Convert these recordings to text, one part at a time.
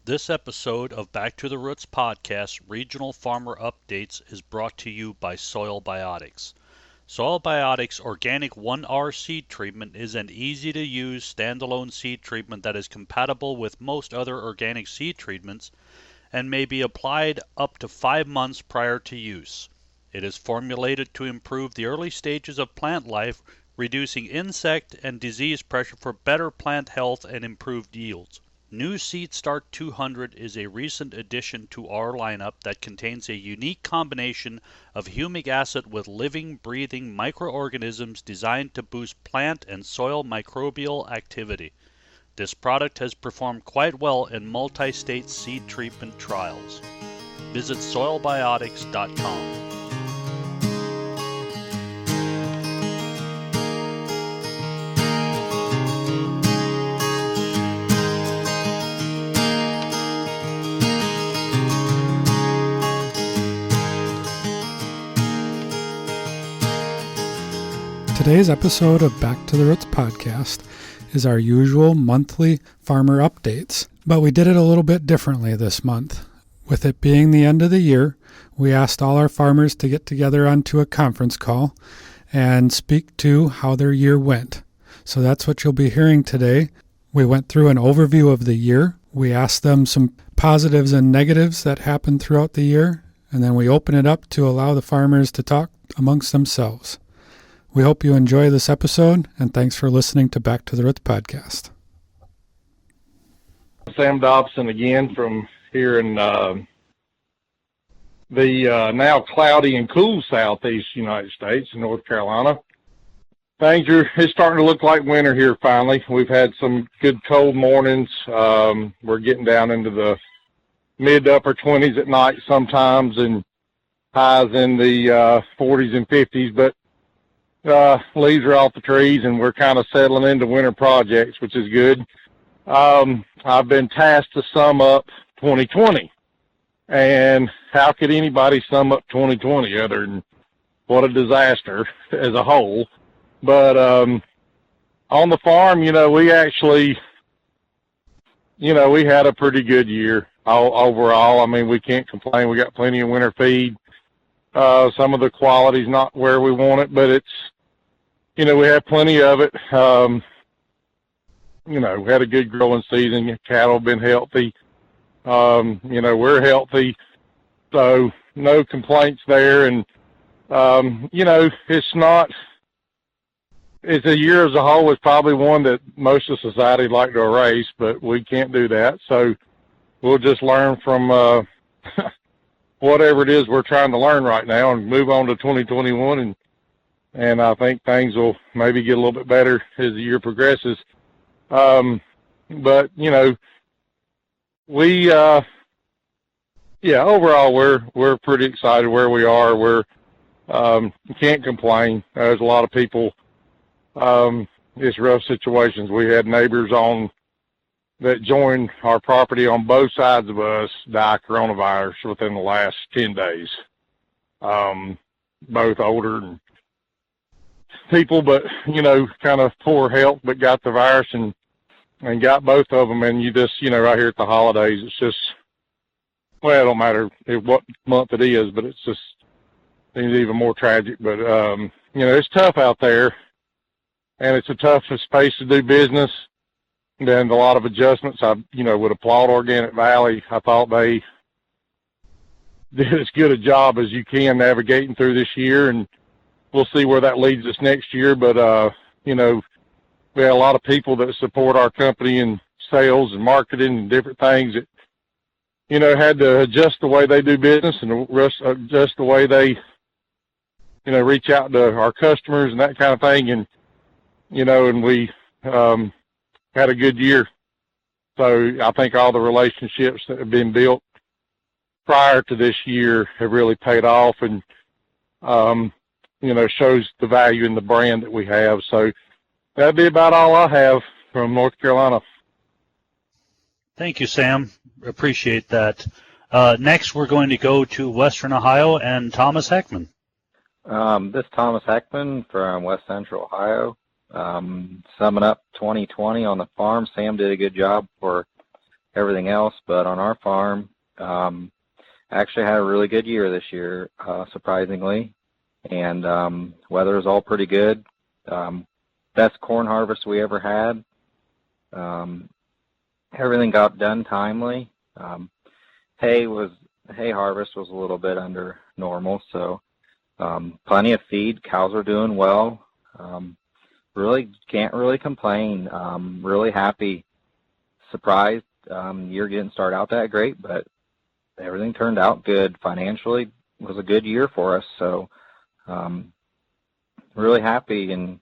This episode of Back to the Roots podcast, Regional Farmer Updates, is brought to you by Soil Biotics. Soil Biotics Organic 1R seed treatment is an easy-to-use standalone seed treatment that is compatible with most other organic seed treatments and may be applied up to 5 months prior to use. It is formulated to improve the early stages of plant life, reducing insect and disease pressure for better plant health and improved yields. New Seed Start 200 is a recent addition to our lineup that contains a unique combination of humic acid with living, breathing microorganisms designed to boost plant and soil microbial activity. This product has performed quite well in multi-state seed treatment trials. Visit soilbiotics.com. Today's episode of Back to the Roots podcast is our usual monthly farmer updates, but we did it a little bit differently this month. With it being the end of the year, we asked all our farmers to get together onto a conference call and speak to how their year went. So that's what you'll be hearing today. We went through an overview of the year. We asked them some positives and negatives that happened throughout the year, and then we open it up to allow the farmers to talk amongst themselves. We hope you enjoy this episode, and thanks for listening to Back to the Roots podcast. Sam Dobson again from here in the now cloudy and cool southeast United States in North Carolina. It's starting to look like winter here finally. We've had some good cold mornings. We're getting down into the mid to upper 20s at night sometimes and highs in the 40s and 50s, but leaves are off the trees and we're kind of settling into winter projects, which is good. I've been tasked to sum up 2020, and how could anybody sum up 2020 other than what a disaster as a whole? But on the farm, we actually, we had a pretty good year overall. I mean, we can't complain. We got plenty of winter feed. Some of the quality's not where we want it, but it's, we have plenty of it. We had a good growing season. Cattle have been healthy. We're healthy, so no complaints there. And, it's a year as a whole is probably one that most of society would like to erase, but we can't do that. So we'll just learn from, whatever it is we're trying to learn right now and move on to 2021. And I think things will maybe get a little bit better as the year progresses. But, overall, we're pretty excited where we are. We're, can't complain. There's a lot of people, it's rough situations. We had neighbors that joined our property on both sides of us die coronavirus within the last 10 days. Both older people, but, kind of poor health, but got the virus and got both of them. And you just, right here at the holidays, it's just, well, it don't matter what month it is, but it's even more tragic. But, it's tough out there, and it's a tough space to do business. And a lot of adjustments. I, would applaud Organic Valley. I thought they did as good a job as you can navigating through this year, and we'll see where that leads us next year. But, we had a lot of people that support our company in sales and marketing and different things that, had to adjust the way they do business and adjust the way they, reach out to our customers and that kind of thing. And, and we, had a good year. So I think all the relationships that have been built prior to this year have really paid off and, shows the value in the brand that we have. So that'd be about all I have from North Carolina. Thank you, Sam. Appreciate that. Next, we're going to go to Western Ohio and Thomas Heckman. This is Thomas Heckman from West Central Ohio. Summing up 2020 on the farm, Sam did a good job for everything else. But on our farm, actually had a really good year this year, surprisingly. And weather was all pretty good. Best corn harvest we ever had. Everything got done timely. Hay harvest was a little bit under normal, so plenty of feed. Cows are doing well. Really can't really complain. Really happy. Surprised year didn't start out that great, but everything turned out good. Financially, it was a good year for us, so really happy. And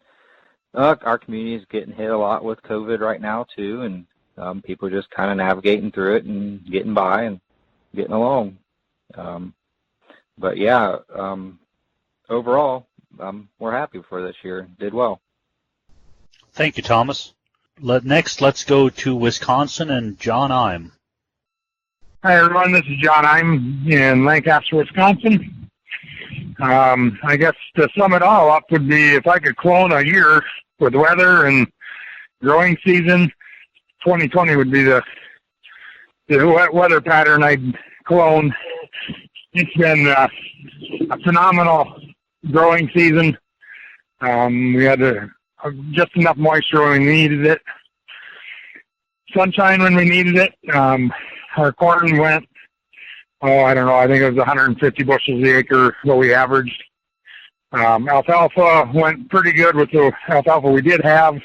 our community is getting hit a lot with COVID right now too, and people are just kind of navigating through it and getting by and getting along. But yeah, overall, we're happy for this year. Did well. Thank you, Thomas. Next, let's go to Wisconsin and John Im. Hi, everyone. This is John Im in Lancaster, Wisconsin. I guess to sum it all up would be if I could clone a year with weather and growing season, 2020 would be the weather pattern I'd clone. It's been a phenomenal growing season. We had just enough moisture when we needed it, sunshine when we needed it. Our corn went, I don't know, I think it was 150 bushels the acre what we averaged. Alfalfa went pretty good with the alfalfa we did have.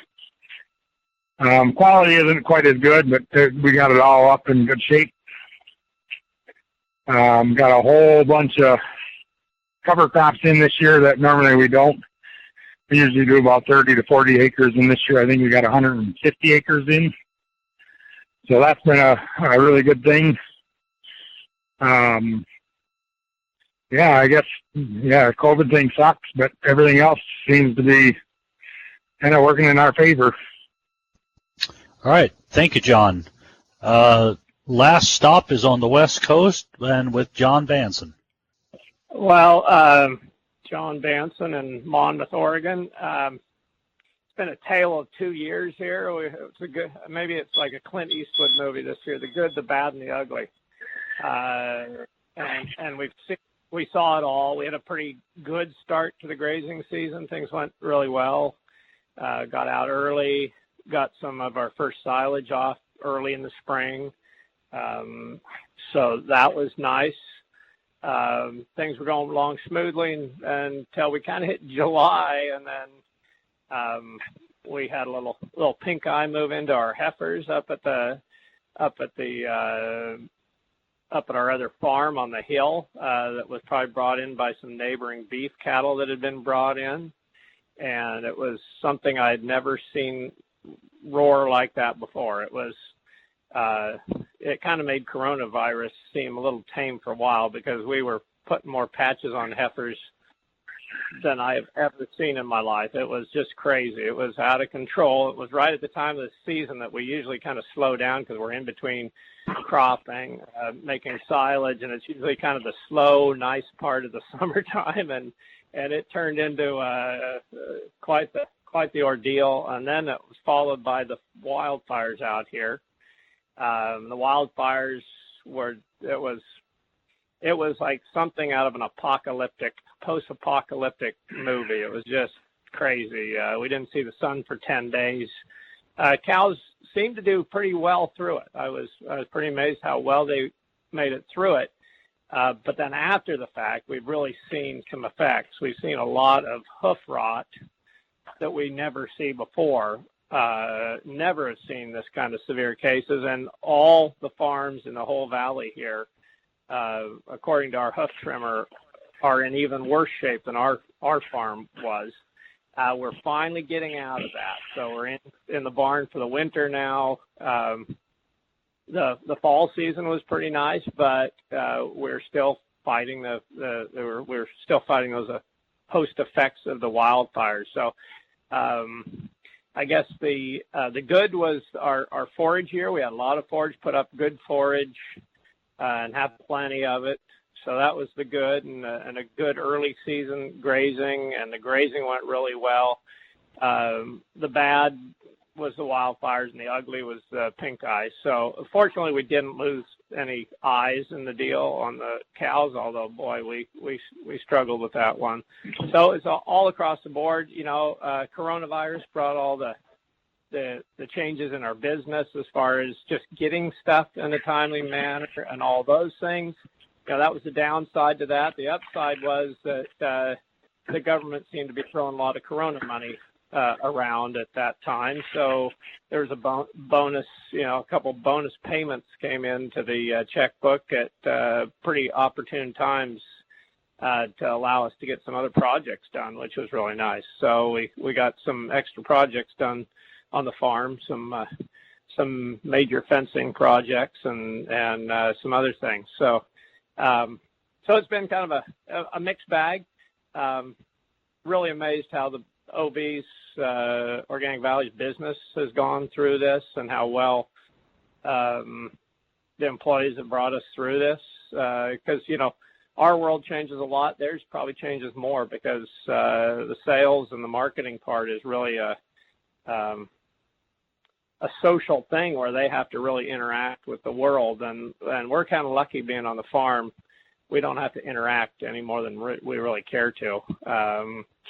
Quality isn't quite as good, but we got it all up in good shape. Got a whole bunch of cover crops in this year that normally we don't. We usually do about 30 to 40 acres, and this year I think we got 150 acres in. So that's been a really good thing. Yeah, I guess, COVID thing sucks, but everything else seems to be kind of working in our favor. All right. Thank you, John. Last stop is on the West Coast and with Jon Bansen. Well, Jon Bansen in Monmouth, Oregon. It's been a tale of 2 years here. It's maybe it's like a Clint Eastwood movie this year: the good, the bad, and the ugly. And we saw it all. We had a pretty good start to the grazing season. Things went really well. Got out early. Got some of our first silage off early in the spring. So that was nice. Things were going along smoothly until we kind of hit July, and then we had a little pink eye move into our heifers up at our other farm on the hill. That was probably brought in by some neighboring beef cattle that had been brought in, and it was something I had never seen roar like that before. It was. It kind of made coronavirus seem a little tame for a while because we were putting more patches on heifers than I have ever seen in my life. It was just crazy. It was out of control. It was right at the time of the season that we usually kind of slow down because we're in between cropping, making silage, and it's usually kind of the slow, nice part of the summertime, and it turned into quite the ordeal. And then it was followed by the wildfires out here. The wildfires it was like something out of an post-apocalyptic movie. It was just crazy. We didn't see the sun for 10 days. Cows seemed to do pretty well through it. I was pretty amazed how well they made it through it. But then after the fact, we've really seen some effects. We've seen a lot of hoof rot that we never see before. Never have seen this kind of severe cases, and all the farms in the whole valley here, according to our hoof trimmer, are in even worse shape than our farm was. We're finally getting out of that, so we're in the barn for the winter now. The fall season was pretty nice, but we're still fighting we're still fighting those post effects of the wildfires. So. I guess the good was our forage here. We had a lot of forage, put up good forage, and have plenty of it. So that was the good, and a good early season grazing, and the grazing went really well. The bad was the wildfires, and the ugly was the pink eye. So fortunately, we didn't lose any eyes in the deal on the cows. Although, boy, we struggled with that one. So it's all across the board. Coronavirus brought all the changes in our business as far as just getting stuff in a timely manner and all those things. That was the downside to that. The upside was that the government seemed to be throwing a lot of Corona money around at that time. So there was a bonus, a couple bonus payments came into the checkbook at pretty opportune times to allow us to get some other projects done, which was really nice. So we got some extra projects done on the farm, some major fencing projects and some other things. So it's been kind of a mixed bag. Really amazed how the OB's Organic Values business has gone through this and how well the employees have brought us through this. Because, our world changes a lot. Theirs probably changes more because the sales and the marketing part is really a social thing where they have to really interact with the world. And we're kind of lucky being on the farm. We don't have to interact any more than we really care to.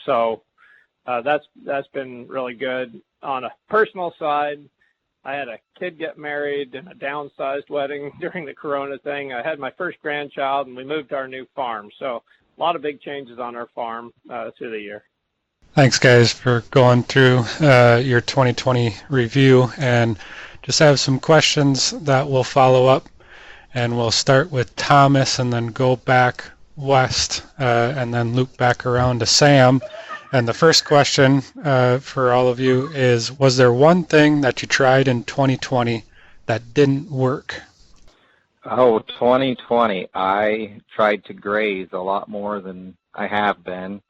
So that's been really good. On a personal side, I had a kid get married in a downsized wedding during the Corona thing. I had my first grandchild, and we moved to our new farm. So a lot of big changes on our farm through the year. Thanks, guys, for going through your 2020 review, and just have some questions that we'll follow up. And we'll start with Thomas and then go back west and then loop back around to Sam. And the first question for all of you is, was there one thing that you tried in 2020 that didn't work? Oh, 2020, I tried to graze a lot more than I have been.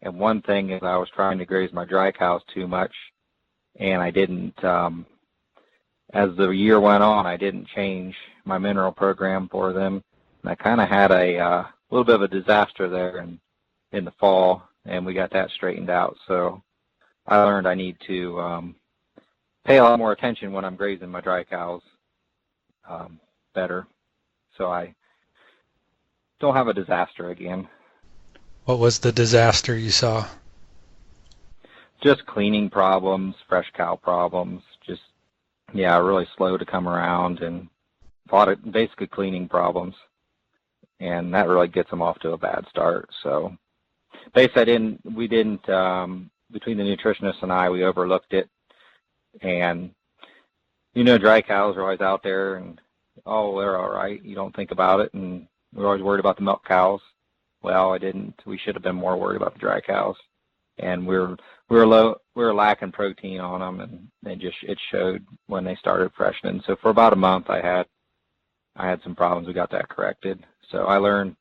And one thing is I was trying to graze my dry cows too much, and I didn't, as the year went on, I didn't change my mineral program for them. And I kind of had a little bit of a disaster there in the fall, and we got that straightened out. So I learned I need to pay a lot more attention when I'm grazing my dry cows better, so I don't have a disaster again. What was the disaster you saw? Just cleaning problems, fresh cow problems, just, really slow to come around, and basically cleaning problems. And that really gets them off to a bad start. So basically we didn't, between the nutritionist and I, we overlooked it. And, dry cows are always out there and, oh, they're all right. You don't think about it. And we're always worried about the milk cows. Well, we should have been more worried about the dry cows. And we were lacking protein on them, and it showed when they started freshening. So for about a month, I had some problems. We got that corrected. So I learned,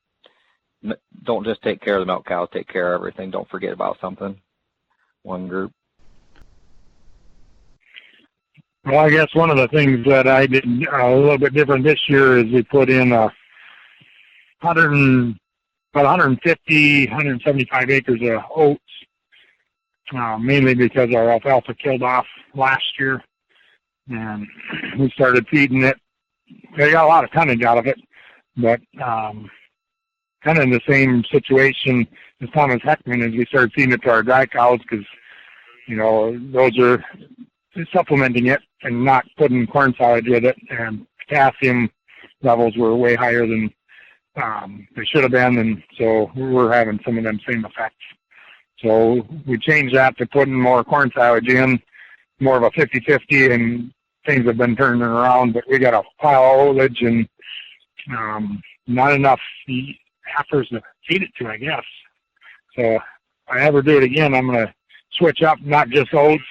don't just take care of the milk cows, take care of everything. Don't forget about something. One group. Well, I guess one of the things that I did a little bit different this year is we put in 150, 175 acres of oats, mainly because our alfalfa killed off last year, and we started feeding it. They got a lot of tonnage out of it, but kind of in the same situation as Thomas Heckman, as we started feeding it to our dry cows, because, those are supplementing it and not putting corn silage with it, and potassium levels were way higher than they should have been, and so we're having some of them same effects. So we changed that to putting more corn silage in, more of a 50-50, and things have been turning around, but we got a pile of foliage and not enough heifers to feed it to, I guess. So if I ever do it again, I'm going to switch up, not just oats,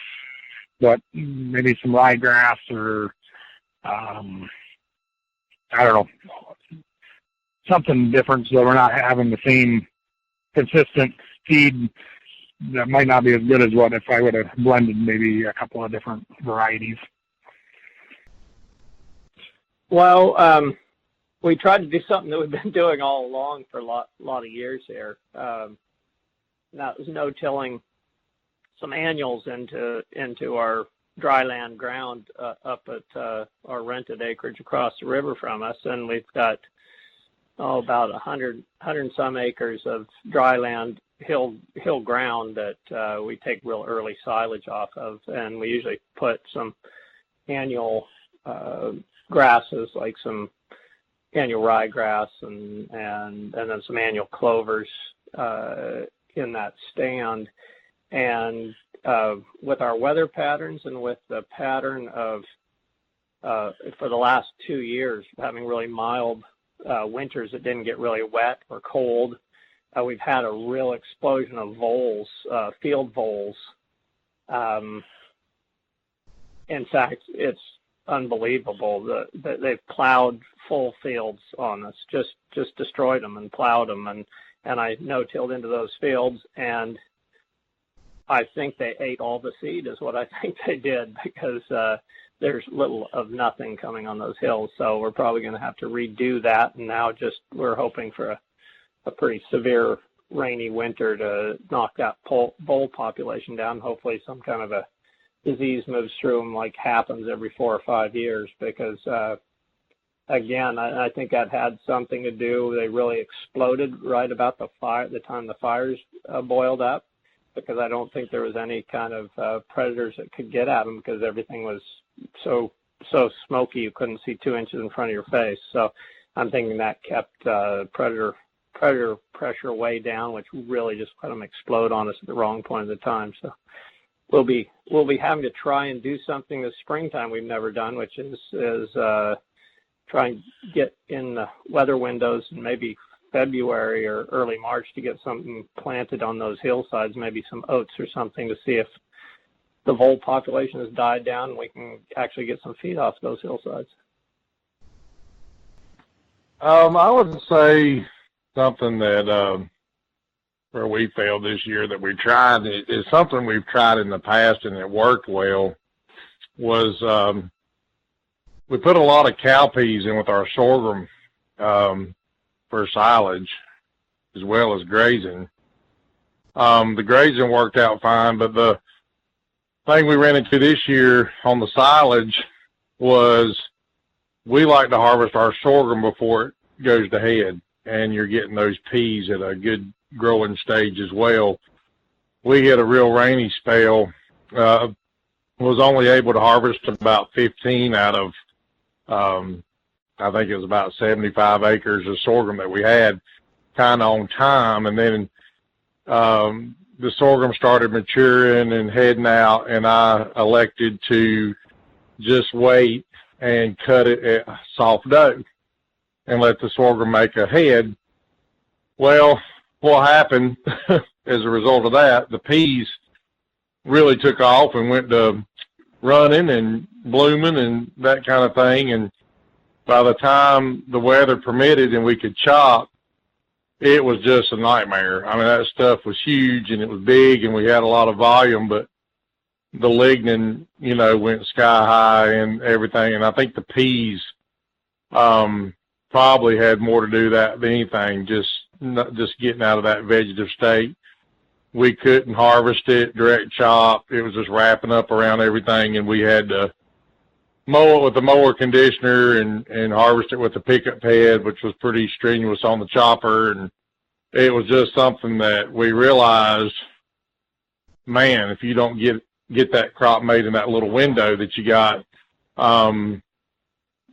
but maybe some ryegrass or, I don't know, something different so we're not having the same consistent feed that might not be as good as what if I would have blended maybe a couple of different varieties. Well, we tried to do something that we've been doing all along for a lot of years here. That was no-tilling some annuals into our dryland ground up at our rented acreage across the river from us, and we've got about 100 and some acres of dryland hill ground that we take real early silage off of, and we usually put some annual grasses like some annual ryegrass and then some annual clovers in that stand. And with our weather patterns and with the pattern of for the last 2 years having really mild winters that didn't get really wet or cold, we've had a real explosion of voles, field voles. In fact, it's unbelievable that they've plowed full fields on us, just destroyed them and plowed them, and I no-tilled into those fields, and I think they ate all the seed is what I think they did, because there's little of nothing coming on those hills. So we're probably going to have to redo that, and now we're hoping for a pretty severe rainy winter to knock that vole population down. Hopefully some kind of a disease moves through them like happens every 4 or 5 years, because again, I think that had something to do. They really exploded right about the time the fires boiled up, because I don't think there was any kind of predators that could get at them, because everything was so smoky you couldn't see 2 inches in front of your face. So I'm thinking that kept predator pressure way down, which really just let them explode on us at the wrong point of the time. So we'll be having to try and do something this springtime we've never done, which is try and get in the weather windows and maybe February or early March to get something planted on those hillsides, maybe some oats or something, to see if the vole population has died down and we can actually get some feed off those hillsides. I would say something that where we failed this year that we tried is something we've tried in the past and it worked well. Was we put a lot of cowpeas in with our sorghum for silage as well as grazing. The grazing worked out fine, but the thing we ran into this year on the silage was we like to harvest our sorghum before it goes to head, and you're getting those peas at a good growing stage as well. We had a real rainy spell, was only able to harvest about 15 out of I think it was about 75 acres of sorghum that we had kind of on time. And then the sorghum started maturing and heading out, and I elected to just wait and cut it at soft dough and let the sorghum make a head. Well, what happened as a result of that, the peas really took off and went to running and blooming and that kind of thing. And by the time the weather permitted and we could chop, it was just a nightmare. I mean, that stuff was huge and it was big and we had a lot of volume, but the lignin, went sky high and everything. And I think the peas probably had more to do that than anything, just getting out of that vegetative state. We couldn't harvest it, direct chop. It was just wrapping up around everything, and we had to mow it with the mower conditioner and harvest it with the pickup head, which was pretty strenuous on the chopper. And it was just something that we realized, man, if you don't get that crop made in that little window that you got,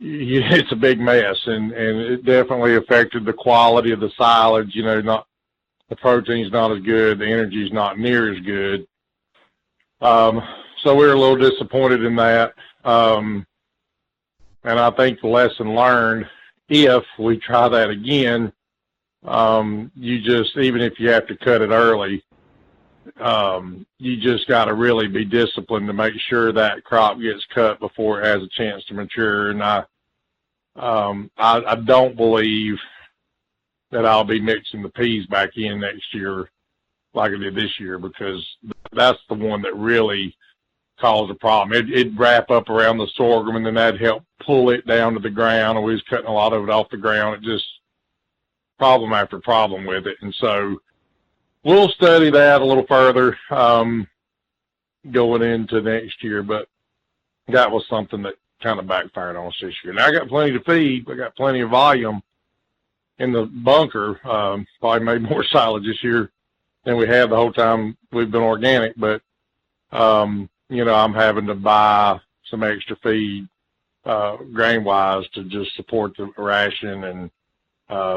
it's a big mess, and it definitely affected the quality of the silage. The protein's not as good, the energy's not near as good. So we were a little disappointed in that. And I think the lesson learned, if we try that again, even if you have to cut it early, you just got to really be disciplined to make sure that crop gets cut before it has a chance to mature. And I don't believe that I'll be mixing the peas back in next year like I did this year, because that's the one that really caused a problem. It'd wrap up around the sorghum, and then that'd help pull it down to the ground, and we was cutting a lot of it off the ground. It just problem after problem with it. And so we'll study that a little further going into next year. But that was something that kind of backfired on us this year. Now I got plenty to feed. I got plenty of volume in the bunker. Probably made more silage this year than we have the whole time we've been organic, but you know, I'm having to buy some extra feed grain wise to just support the ration, and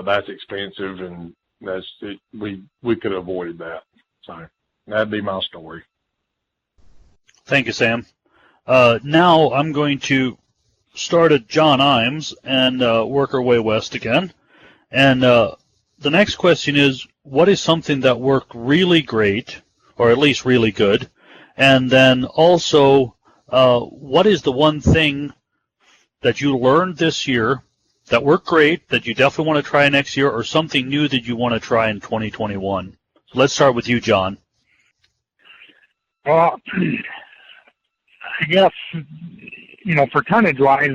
that's expensive, and that's it. We could have avoided that. So that'd be my story. Thank you, Sam. Now I'm going to start at John Imes and work our way west again. And the next question is, what is something that worked really great, or at least really good? And then also, what is the one thing that you learned this year that worked great, that you definitely want to try next year, or something new that you want to try in 2021? So let's start with you, John. Well, I guess, you know, for tonnage-wise,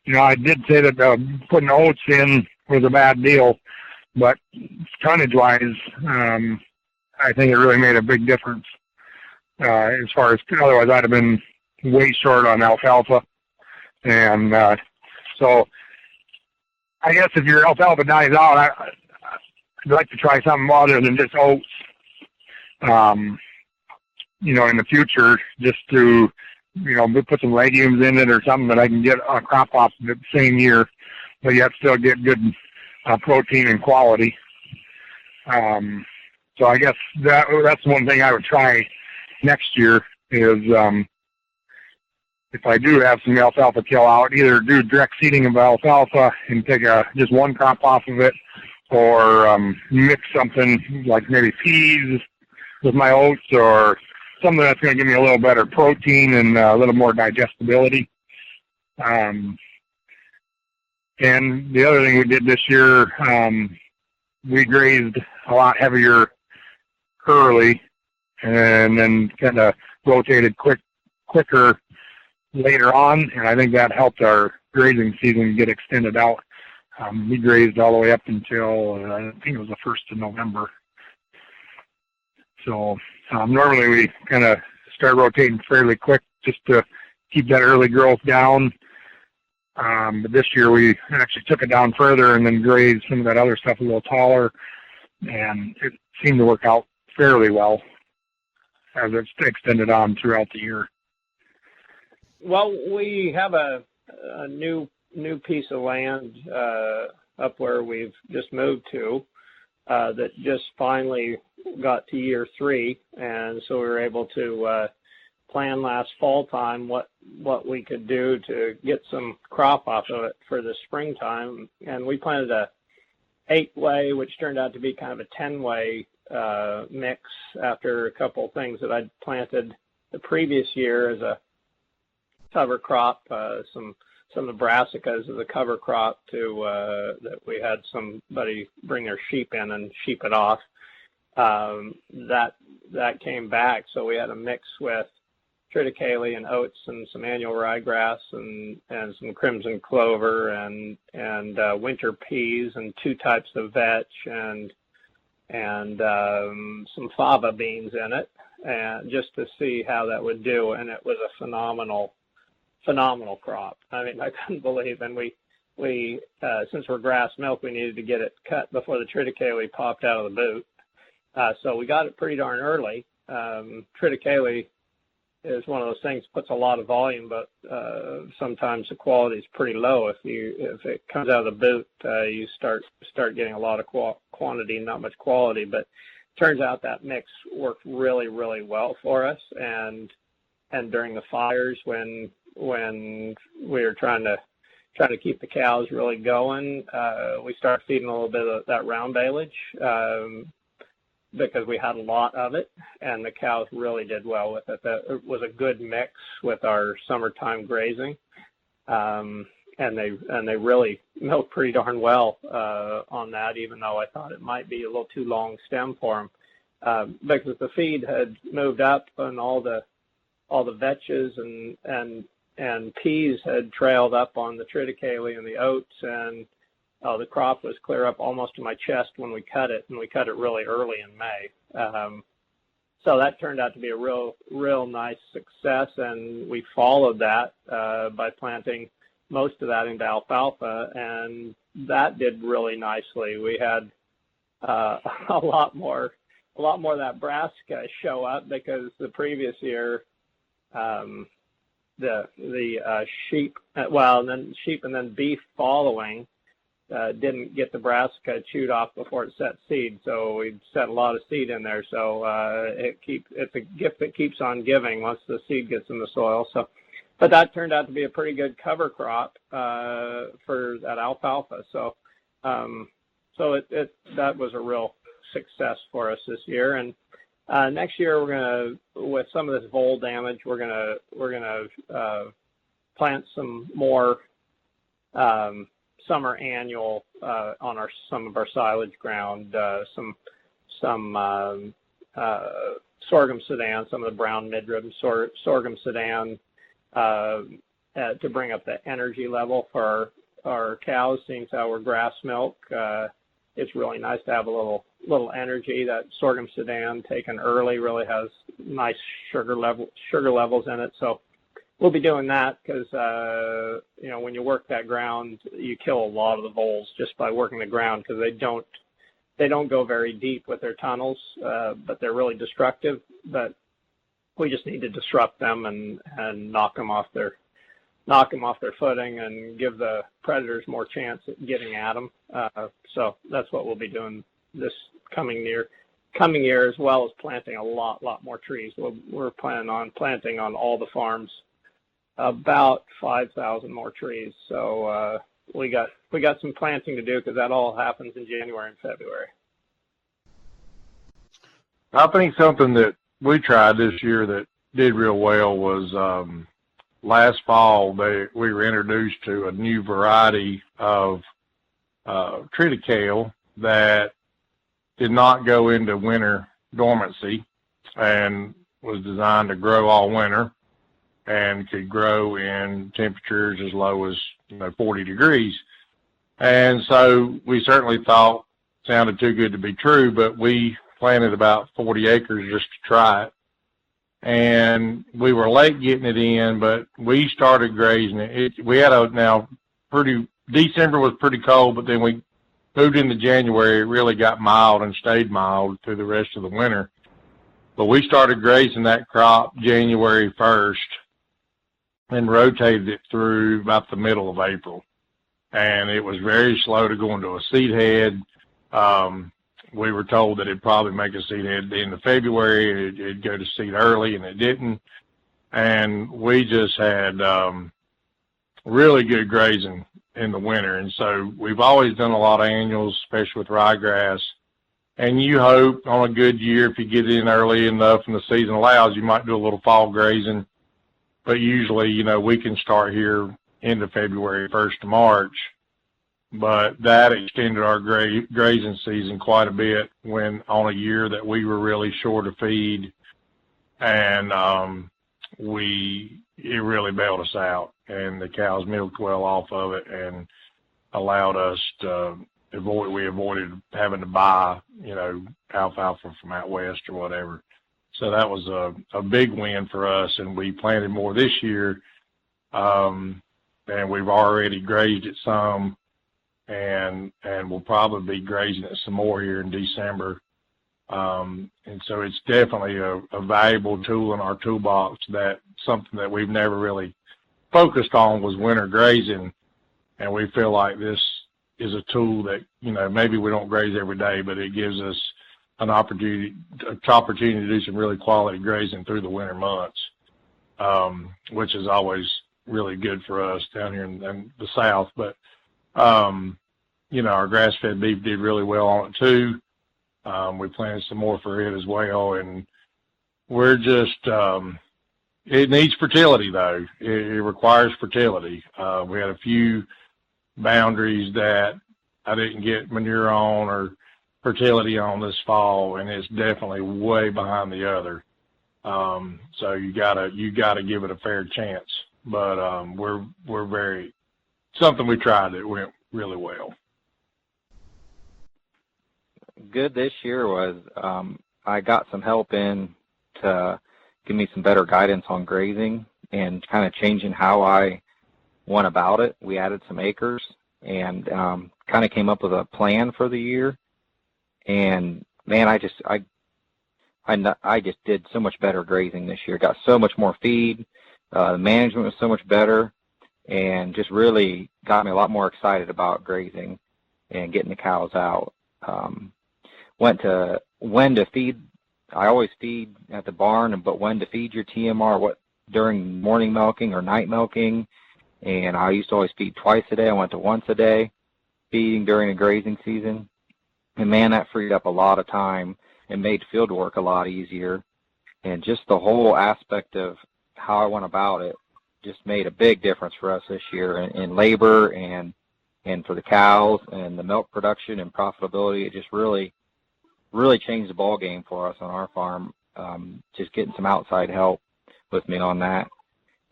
you know, I did say that putting oats in was a bad deal, but tonnage-wise, I think it really made a big difference. As far as, otherwise I'd have been way short on alfalfa. And so I guess if your alfalfa dies out, I'd like to try something other than just oats, you know, in the future, just to, you know, put some legumes in it or something that I can get a crop off the same year, but yet still get good protein and quality. So I guess that's one thing I would try next year is if I do have some alfalfa kill out, either do direct seeding of alfalfa and take just one crop off of it, or mix something like maybe peas with my oats, or something that's going to give me a little better protein and a little more digestibility. And the other thing we did this year, we grazed a lot heavier early, and then kind of rotated quicker later on, and I think that helped our grazing season get extended out. We grazed all the way up until I think it was the 1st of November. So normally we kind of start rotating fairly quick just to keep that early growth down. But this year we actually took it down further and then grazed some of that other stuff a little taller, and it seemed to work out fairly well as it's extended on throughout the year. Well, we have a new piece of land up where we've just moved to that just finally got to year 3, and so we were able to plan last fall time what we could do to get some crop off of it for the springtime, and we planted a 8-way, which turned out to be kind of a 10-way mix after a couple of things that I'd planted the previous year as a cover crop, some brassicas as a cover crop that we had somebody bring their sheep in and sheep it off. That came back, so we had a mix with triticale and oats and some annual ryegrass and some crimson clover and winter peas and 2 types of vetch and some fava beans in it, and just to see how that would do, and it was a phenomenal crop. I mean, I couldn't believe, and we since we're grass milk, we needed to get it cut before the triticale popped out of the boot. So we got it pretty darn early. Triticale is one of those things that puts a lot of volume, but sometimes the quality is pretty low. If it comes out of the boot, you start getting a lot of quantity, not much quality. But it turns out that mix worked really, really well for us. And during the fires, when we were trying to keep the cows really going, we started feeding a little bit of that round baleage because we had a lot of it, and the cows really did well with it. It was a good mix with our summertime grazing, and they really milked pretty darn well on that, even though I thought it might be a little too long stem for them, because the feed had moved up and all the vetches and peas had trailed up on the triticale and the oats, and the crop was clear up almost to my chest when we cut it, and we cut it really early in May. So that turned out to be a real nice success, and we followed that by planting most of that into alfalfa, and that did really nicely. We had a lot more of that brassica show up because the previous year the sheep, and then beef following didn't get the brassica chewed off before it set seed, so we set a lot of seed in there. So it's a gift that keeps on giving once the seed gets in the soil. So, but that turned out to be a pretty good cover crop for that alfalfa. So, that was a real success for us this year. And next year we're gonna, with some of this vole damage, we're gonna plant some more summer annual on some of our silage ground, some sorghum sudan, some of the brown midrib sorghum sudan, to bring up the energy level for our cows. Seeing how we're grass milk, it's really nice to have a little energy. That sorghum sudan taken early really has nice sugar levels in it. So we'll be doing that because, when you work that ground, you kill a lot of the voles just by working the ground, because they don't go very deep with their tunnels, but they're really destructive. But we just need to disrupt them and knock them off their footing and give the predators more chance at getting at them. So that's what we'll be doing this coming year, as well as planting a lot more trees. We're planning on planting on all the farms about 5,000 more trees. So we got some planting to do, because that all happens in January and February. I think something that we tried this year that did real well was last fall we were introduced to a new variety of triticale that did not go into winter dormancy and was designed to grow all winter and could grow in temperatures as low as 40 degrees. And so we certainly thought it sounded too good to be true, but we planted about 40 acres just to try it. And we were late getting it in, but we started grazing it. December was pretty cold, but then we moved into January. It really got mild and stayed mild through the rest of the winter. But we started grazing that crop January 1st and rotated it through about the middle of April. And it was very slow to go into a seed head. We were told that it'd probably make a seed head at the end of February. It'd go to seed early, and it didn't. And we just had really good grazing in the winter. And so we've always done a lot of annuals, especially with ryegrass. And you hope on a good year, if you get in early enough and the season allows, you might do a little fall grazing. But usually, we can start here into February, 1st of March. But that extended our grazing season quite a bit when on a year that we were really short of feed, and it really bailed us out, and the cows milked well off of it and allowed us to avoided having to buy, alfalfa from out west or whatever. So that was a big win for us, and we planted more this year, and we've already grazed it some. And we'll probably be grazing it some more here in December. And so it's definitely a valuable tool in our toolbox. That something that we've never really focused on was winter grazing. And we feel like this is a tool that, maybe we don't graze every day, but it gives us an opportunity to do some really quality grazing through the winter months, which is always really good for us down here in the South. But our grass-fed beef did really well on it too. We planted some more for it as well, and we're just, it needs fertility though. It requires fertility. We had a few boundaries that I didn't get manure on or fertility on this fall, and it's definitely way behind the other. So you gotta give it a fair chance. But we're something we tried that went really well. Good this year was I got some help in give me some better guidance on grazing and kind of changing how I went about it. We added some acres and kind of came up with a plan for the year. And man, I just did so much better grazing this year. Got so much more feed. The management was so much better, and just really got me a lot more excited about grazing and getting the cows out. Went to when to feed. I always feed at the barn, but when to feed your TMR, what during morning milking or night milking. And I used to always feed twice a day. I went to once a day feeding during the grazing season. And man, that freed up a lot of time and made field work a lot easier. And just the whole aspect of how I went about it just made a big difference for us this year in labor and for the cows and the milk production and profitability. It just really changed the ball game for us on our farm, just getting some outside help with me on that.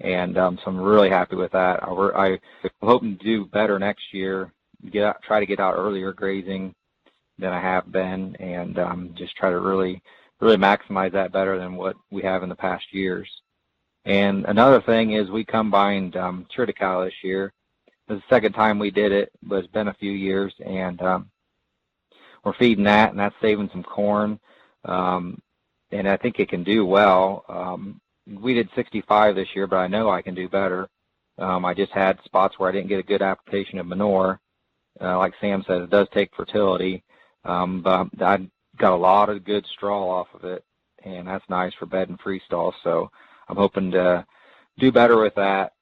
And so I'm really happy with that. I'm hoping to do better next year, try to get out earlier grazing than I have been, and just try to really maximize that better than what we have in the past years. And another thing is we combined triticale this year. This is the second time we did it, but it's been a few years, and we're feeding that, and that's saving some corn, and I think it can do well. We did 65 this year, but I know I can do better. I just had spots where I didn't get a good application of manure. Like Sam says, it does take fertility, but I got a lot of good straw off of it, and that's nice for bed and freestall. So I'm hoping to do better with that,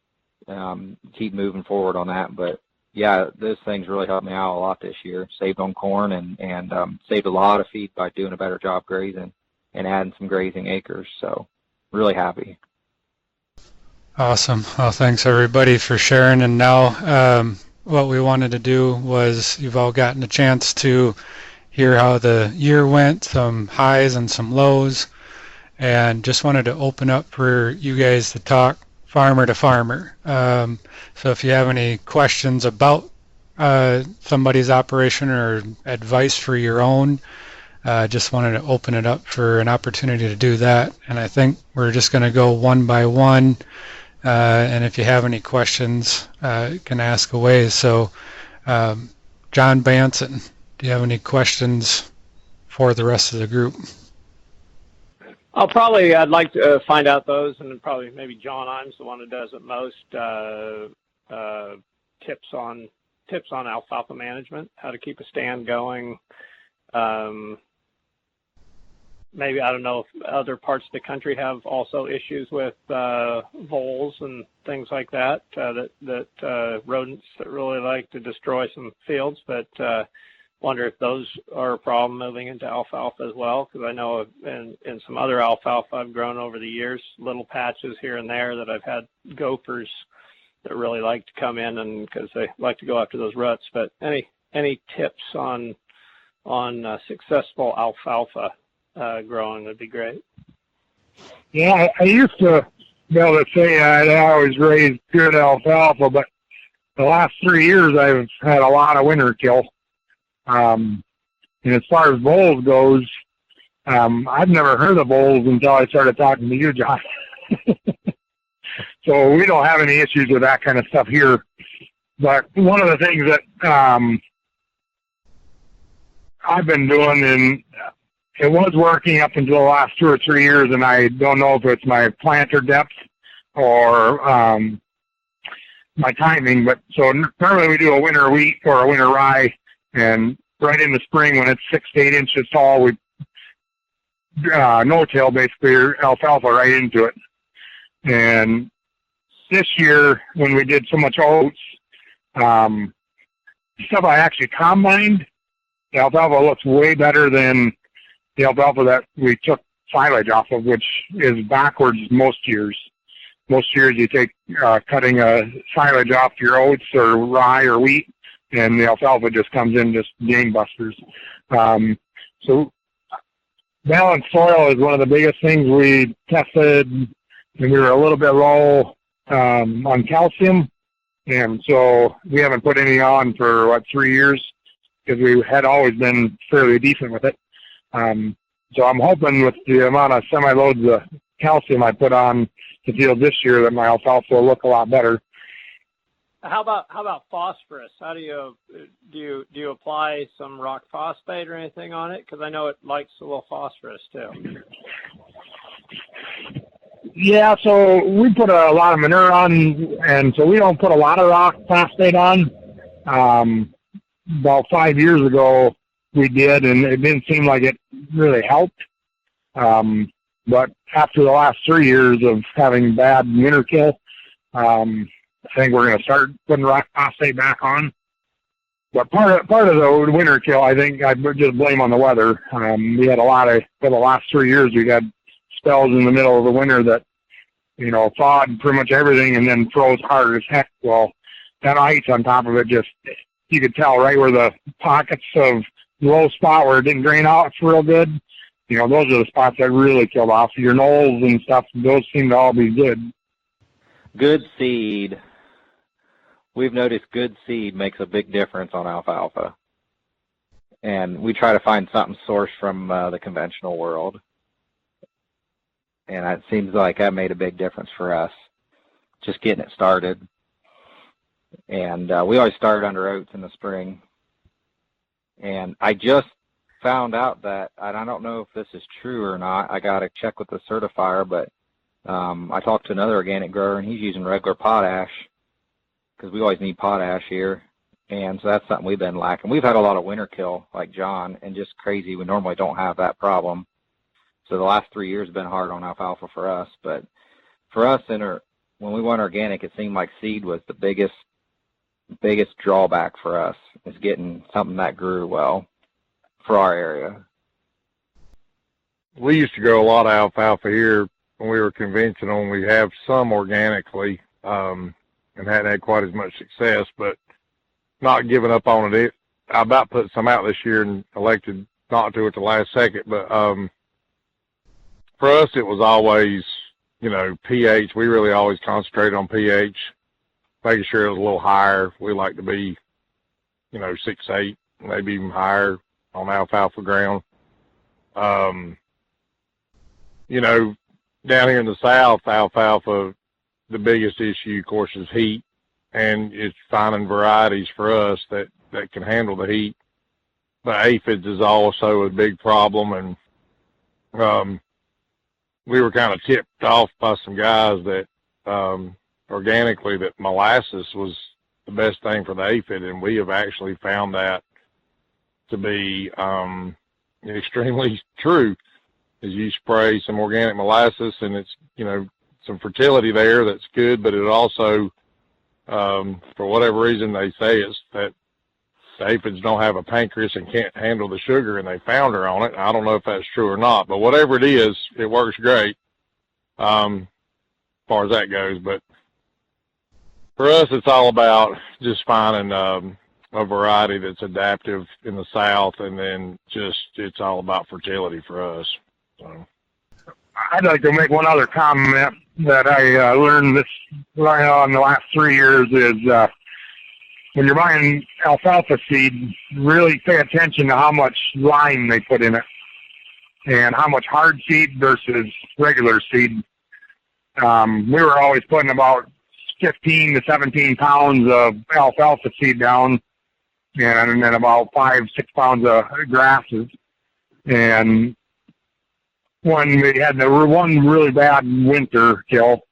keep moving forward on that. But yeah, those things really helped me out a lot this year. Saved on corn and saved a lot of feed by doing a better job grazing and adding some grazing acres. So really happy. Awesome. Well, thanks everybody for sharing. And now what we wanted to do was, you've all gotten a chance to hear how the year went, some highs and some lows, and just wanted to open up for you guys to talk farmer to farmer. So if you have any questions about somebody's operation or advice for your own, just wanted to open it up for an opportunity to do that. And I think we're just going to go one by one. And if you have any questions, you can ask away. So, Jon Bansen, do you have any questions for the rest of the group? I'd like to find out those, and probably maybe John Imes, the one who does it most, tips on alfalfa management, how to keep a stand going. Maybe, I don't know if other parts of the country have also issues with voles and things like that, rodents that really like to destroy some fields, but wonder if those are a problem moving into alfalfa as well, because I know in some other alfalfa I've grown over the years, little patches here and there that I've had gophers that really like to come in, and because they like to go after those ruts. But any tips on successful alfalfa growing would be great. Yeah, I used to be able to say I always raised good alfalfa, but the last 3 years I've had a lot of winter kill. And as far as voles goes, I've never heard of voles until I started talking to you, John. So we don't have any issues with that kind of stuff here. But one of the things that I've been doing, and it was working up until the last 2 or 3 years, and I don't know if it's my planter depth or my timing, but so normally we do a winter wheat or a winter rye, and right in the spring when it's 6 to 8 inches tall, we no-till basically alfalfa right into it. And this year when we did so much oats, stuff I actually combined, the alfalfa looks way better than the alfalfa that we took silage off of, which is backwards most years. Most years you take cutting a silage off your oats or rye or wheat, and the alfalfa just comes in just gangbusters. So balanced soil is one of the biggest things we tested, and we were a little bit low on calcium, and so we haven't put any on for 3 years, because we had always been fairly decent with it. So I'm hoping with the amount of semi-loads of calcium I put on the field this year that my alfalfa will look a lot better. How about phosphorus? How do you apply some rock phosphate or anything on it? Because I know it likes a little phosphorus too. Yeah, so we put a lot of manure on, and so we don't put a lot of rock phosphate on. About 5 years ago, we did, and it didn't seem like it really helped. But after the last 3 years of having bad winter kill, I think we're going to start putting rock phosphate back on. But part of the winter kill, I think I just blame on the weather. We had for the last 3 years, we had spells in the middle of the winter that, thawed pretty much everything and then froze hard as heck. Well, that ice on top of it you could tell right where the pockets of low spot where it didn't drain out real good. Those are the spots that really killed off. Your knolls and stuff, those seem to all be good. Good seed. We've noticed good seed makes a big difference on alfalfa. And we try to find something sourced from the conventional world. And it seems like that made a big difference for us, just getting it started. And we always start under oats in the spring. And I just found out that, and I don't know if this is true or not, I got to check with the certifier, but I talked to another organic grower, and he's using regular potash, because we always need potash here. And so that's something we've been lacking. We've had a lot of winter kill, like John, and just crazy. We normally don't have that problem. So the last 3 years have been hard on alfalfa for us. But for us, when we went organic, it seemed like seed was the biggest drawback for us, is getting something that grew well for our area. We used to grow a lot of alfalfa here when we were conventional, and we have some organically, and hadn't had quite as much success, but not giving up on it. I about put some out this year and elected not to at the last second, but for us it was always, pH. We really always concentrated on pH, making sure it was a little higher. We like to be, 6-8, maybe even higher on alfalfa ground. Down here in the South, alfalfa, the biggest issue, of course, is heat, and it's finding varieties for us that can handle the heat. But aphids is also a big problem, and we were kind of tipped off by some guys that organically that molasses was the best thing for the aphid, and we have actually found that to be extremely true. Is you spray some organic molasses, and it's some fertility there that's good, but it also, for whatever reason, they say it's that the aphids don't have a pancreas and can't handle the sugar, and they founder on it. I don't know if that's true or not, but whatever it is, it works great as far as that goes. But for us, it's all about just finding a variety that's adaptive in the South, and then it's all about fertility for us. So. I'd like to make one other comment that I learned in the last 3 years is when you're buying alfalfa seed, really pay attention to how much lime they put in it and how much hard seed versus regular seed. We were always putting about 15 to 17 pounds of alfalfa seed down, and then about 5-6 pounds of grasses. And when we had the one really bad winter kill,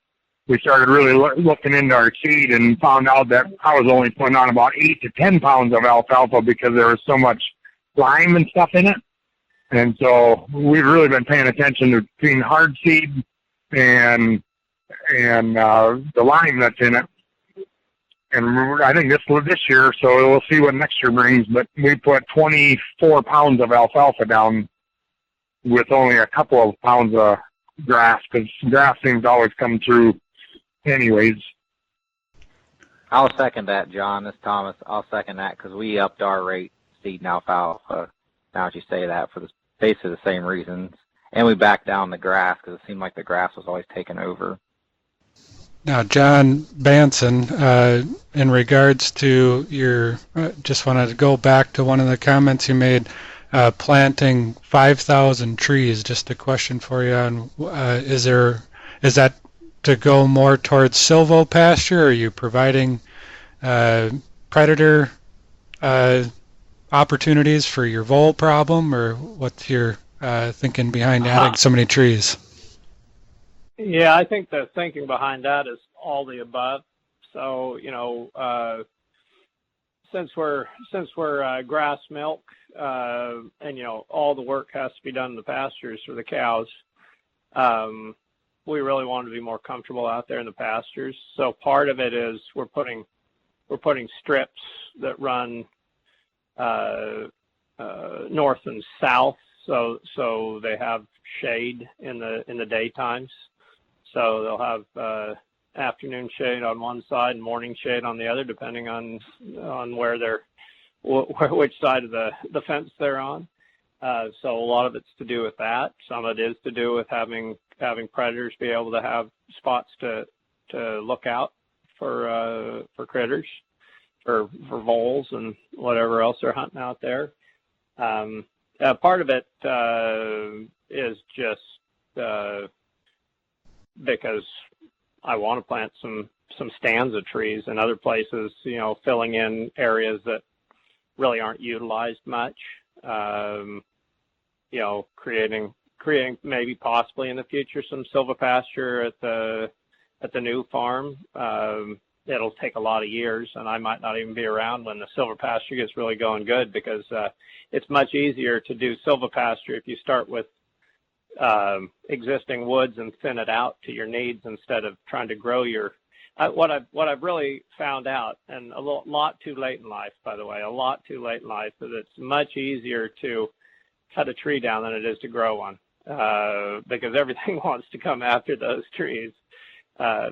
we started really looking into our seed and found out that I was only putting on about 8 to 10 pounds of alfalfa because there was so much lime and stuff in it. And so we've really been paying attention to between hard seed and the lime that's in it. And I think this year, so we'll see what next year brings, but we put 24 pounds of alfalfa down with only a couple of pounds of grass, because grass seems to always come through anyways. I'll second that, John. This is Thomas. I'll second that, because we upped our rate seeding alfalfa, now that you say that, for basically the same reasons. And we backed down the grass, because it seemed like the grass was always taking over. Now, Jon Bansen, in regards to just wanted to go back to one of the comments you made planting 5,000 trees. Just a question for you on is that to go more towards silvopasture? Or are you providing predator opportunities for your vole problem, or what's your thinking behind adding so many trees? Yeah, I think the thinking behind that is all the above. So, since we're grass milk, and all the work has to be done in the pastures for the cows, we really want to be more comfortable out there in the pastures. So part of it is we're putting strips that run north and south, so they have shade in the daytimes. So they'll have afternoon shade on one side and morning shade on the other, depending on which side of the fence they're on. So a lot of it's to do with that. Some of it is to do with having predators be able to have spots to look out for critters, for voles and whatever else they're hunting out there. Part of it is just because I want to plant some stands of trees in other places, filling in areas that really aren't utilized much. Creating maybe possibly in the future some silvopasture at the new farm. It'll take a lot of years, and I might not even be around when the silvopasture gets really going good, because it's much easier to do silvopasture if you start with existing woods and thin it out to your needs instead of trying to grow your. What I've really found out, and a lot too late in life, by the way, a lot too late in life, that it's much easier to cut a tree down than it is to grow one, because everything wants to come after those trees.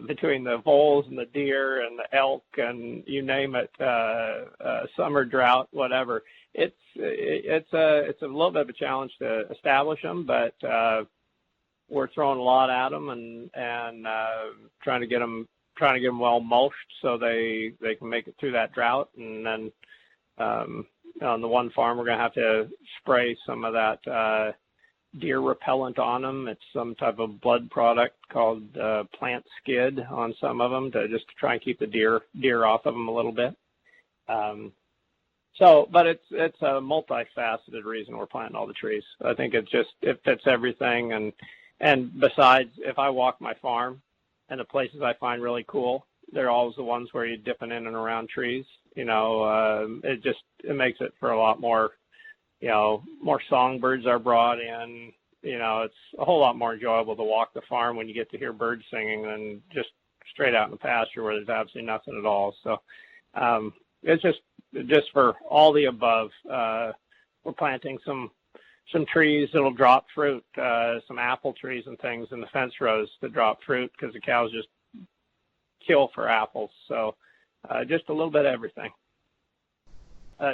Between the voles and the deer and the elk and you name it, summer drought, whatever, it's a little bit of a challenge to establish them, but we're throwing a lot at them and trying to get them well mulched so they can make it through that drought. And then on the one farm, we're going to have to spray some of that deer repellent on them. It's some type of blood product called plant skid on some of them to try and keep the deer off of them a little bit. But it's a multifaceted reason we're planting all the trees. I think it fits everything. And besides, if I walk my farm and the places I find really cool, they're always the ones where you're dipping in and around trees. It makes it for a lot more. More songbirds are brought in. It's a whole lot more enjoyable to walk the farm when you get to hear birds singing than just straight out in the pasture where there's absolutely nothing at all. So it's just for all the above. We're planting some trees that'll drop fruit, some apple trees and things in the fence rows that drop fruit because the cows just kill for apples. So just a little bit of everything.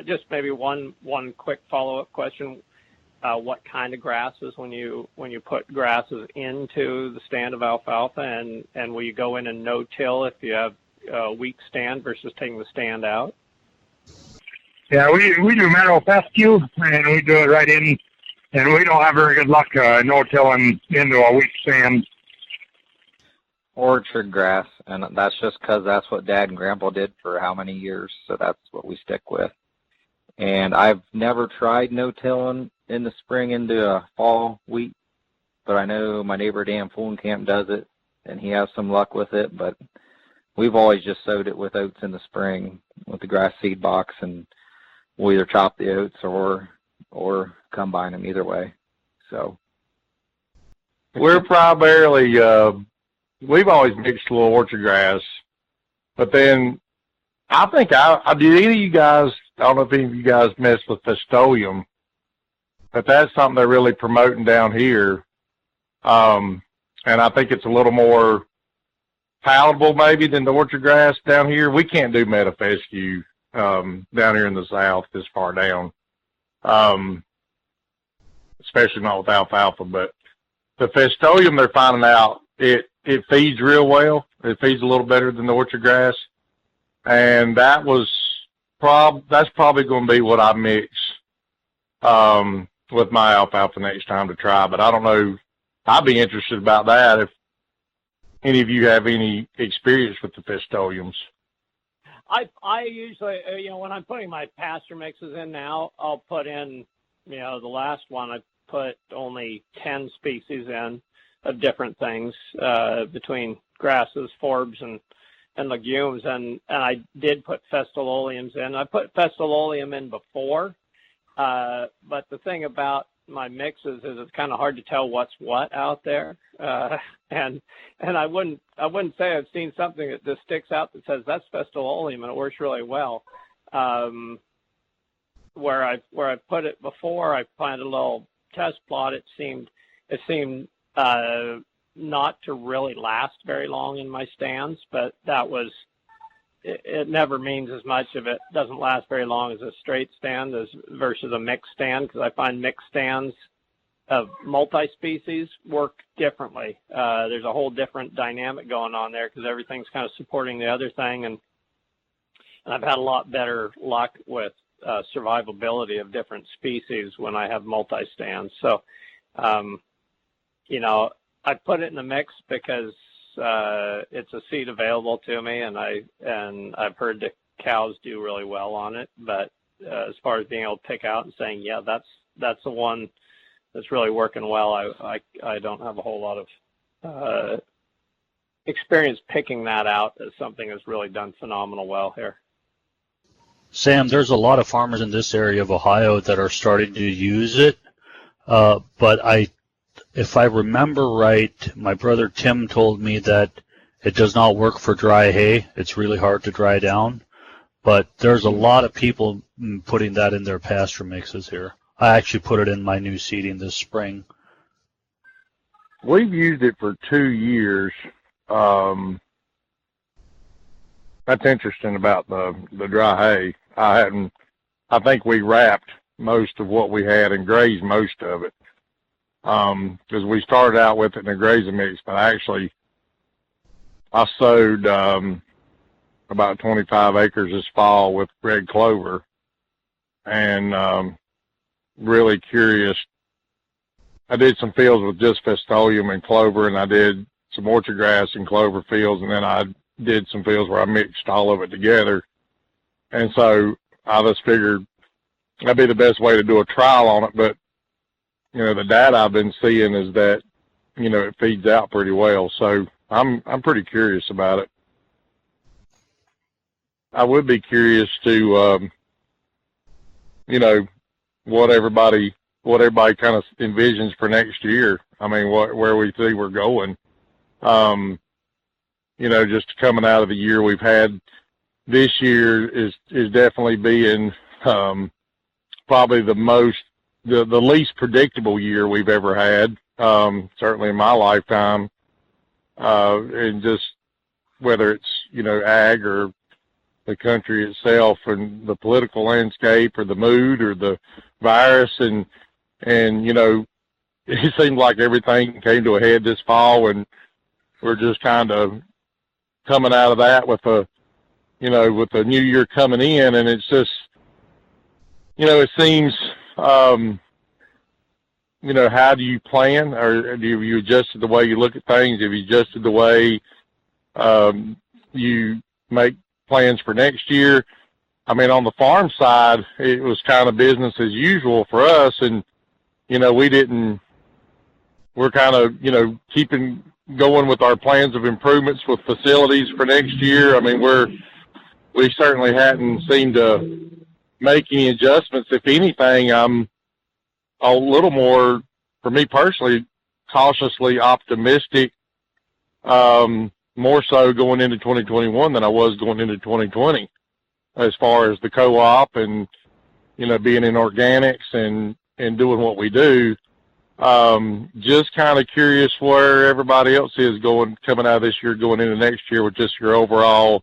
Just maybe one quick follow-up question. What kind of grasses when you put grasses into the stand of alfalfa, and will you go in and no-till if you have a weak stand versus taking the stand out? Yeah, we do meadow fescue, and we do it right in, and we don't have very good luck no-tilling into a weak stand. Orchard grass, and that's just because that's what Dad and Grandpa did for how many years, so that's what we stick with. And I've never tried no-tilling in the spring into a fall wheat, but I know my neighbor Dan Fulenkamp does it, and he has some luck with it. But we've always just sowed it with oats in the spring with the grass seed box, and we'll either chop the oats or combine them either way. So we're primarily we've always mixed a little orchard grass, but then I think did any of you guys, I don't know if any of you guys mess with Festoium, but that's something they're really promoting down here. And I think it's a little more palatable maybe than the orchard grass down here. We can't do meadow fescue down here in the south this far down, especially not with alfalfa. But the Festoium, they're finding out it feeds real well. It feeds a little better than the orchard grass. And that's probably going to be what I mix with my alfalfa next time to try. But I don't know. I'd be interested about that if any of you have any experience with the Fistoliums. I usually, when I'm putting my pasture mixes in now, I'll put in, the last one I put only 10 species in of different things between grasses, forbs, and legumes, and I did put Fistoliums in. I put Fistolium in before, but the thing about my mixes is it's kind of hard to tell what's what out there, and I wouldn't say I've seen something that just sticks out that says that's Fistolium and it works really well. Where I've put it before, I planted a little test plot. It seemed not to really last very long in my stands, but that was. It never means as much if it doesn't last very long as a straight stand versus a mixed stand, because I find mixed stands of multi-species work differently. There's a whole different dynamic going on there because everything's kind of supporting the other thing, and I've had a lot better luck with survivability of different species when I have multi-stands. So, I put it in the mix because it's a seed available to me, and I've heard the cows do really well on it. But as far as being able to pick out and saying, yeah, that's the one that's really working well, I don't have a whole lot of experience picking that out as something that's really done phenomenal well here. Sam, there's a lot of farmers in this area of Ohio that are starting to use it, but if I remember right, my brother Tim told me that it does not work for dry hay. It's really hard to dry down. But there's a lot of people putting that in their pasture mixes here. I actually put it in my new seeding this spring. We've used it for 2 years. That's interesting about the dry hay. I think we wrapped most of what we had and grazed most of it. Because we started out with it in a grazing mix, but I sowed about 25 acres this fall with red clover, and really curious. I did some fields with just Fistolium and clover, and I did some orchard grass and clover fields, and then I did some fields where I mixed all of it together. And so I just figured that'd be the best way to do a trial on it, but the data I've been seeing is that, it feeds out pretty well. So I'm pretty curious about it. I would be curious to, what everybody kind of envisions for next year. I mean, where we see we're going. Just coming out of the year we've had, this year is definitely being probably the least predictable year we've ever had, certainly in my lifetime, and just whether it's, ag or the country itself and the political landscape or the mood or the virus. And it seemed like everything came to a head this fall, and we're just kind of coming out of that with a new year coming in. And it's just, it seems, how do you plan, or do you adjust the way you look at things? Have you adjusted the way you make plans for next year? I mean, on the farm side, it was kind of business as usual for us, and we're kind of keeping going with our plans of improvements with facilities for next year. I mean, we certainly hadn't seemed to make any adjustments. If anything, I'm a little more, for me personally, cautiously optimistic, more so going into 2021 than I was going into 2020, as far as the co-op and, being in organics and doing what we do. Just kind of curious where everybody else is coming out of this year, going into next year, with just your overall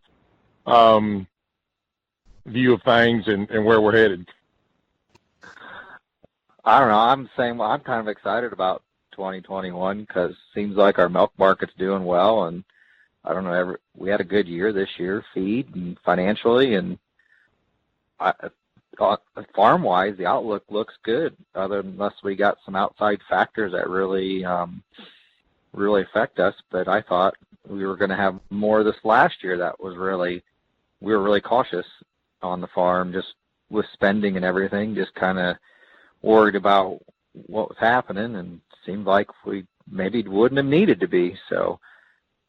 view of things and where we're headed. I don't know. I'm saying, I'm kind of excited about 2021 because it seems like our milk market's doing well, and I don't know. We had a good year this year, feed and financially, and farm-wise, the outlook looks good, unless we got some outside factors that really really affect us. But I thought we were going to have more this last year. We were really cautious on the farm, just with spending and everything, just kind of worried about what was happening, and seemed like we maybe wouldn't have needed to be. So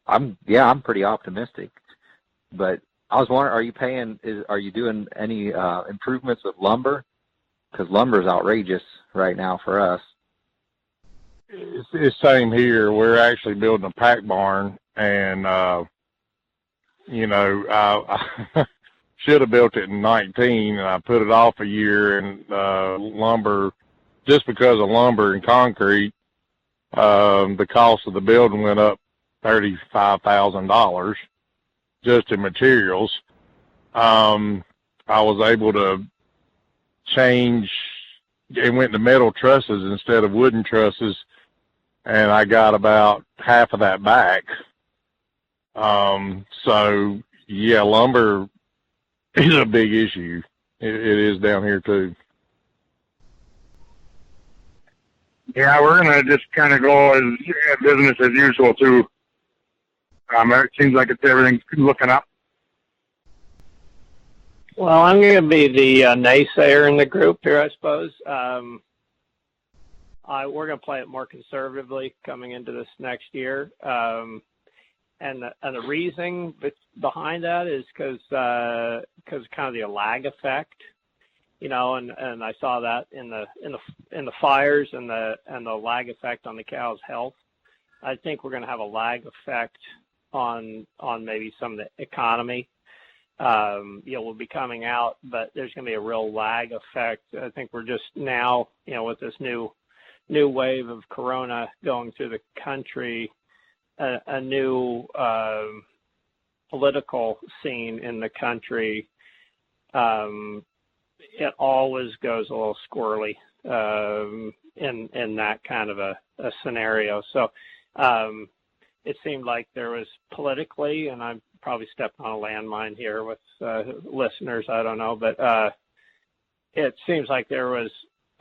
I'm pretty optimistic. But I was wondering, are you doing any improvements with lumber? Because lumber is outrageous right now for us. It's the same here. We're actually building a pack barn, and I should have built it in 19, and I put it off a year. And lumber, just because of lumber and concrete, the cost of the building went up $35,000 just in materials. I was able to change and went to metal trusses instead of wooden trusses, and I got about half of that back. So yeah, lumber is a big issue. It is down here too. Yeah, we're going to just kind of go as business as usual too. It seems like everything's looking up. Well, I'm going to be the naysayer in the group here, I suppose. We're going to play it more conservatively coming into this next year. And the reasoning behind that is because kind of the lag effect, and I saw that in the fires and the lag effect on the cow's health. I think we're going to have a lag effect on maybe some of the economy. We'll be coming out, but there's going to be a real lag effect. I think we're just now, with this new wave of corona going through the country, a new political scene in the country. It always goes a little squirrely in that kind of a scenario. So it seemed like there was politically, and I'm probably stepping on a landmine here with listeners, I don't know, but it seems like there was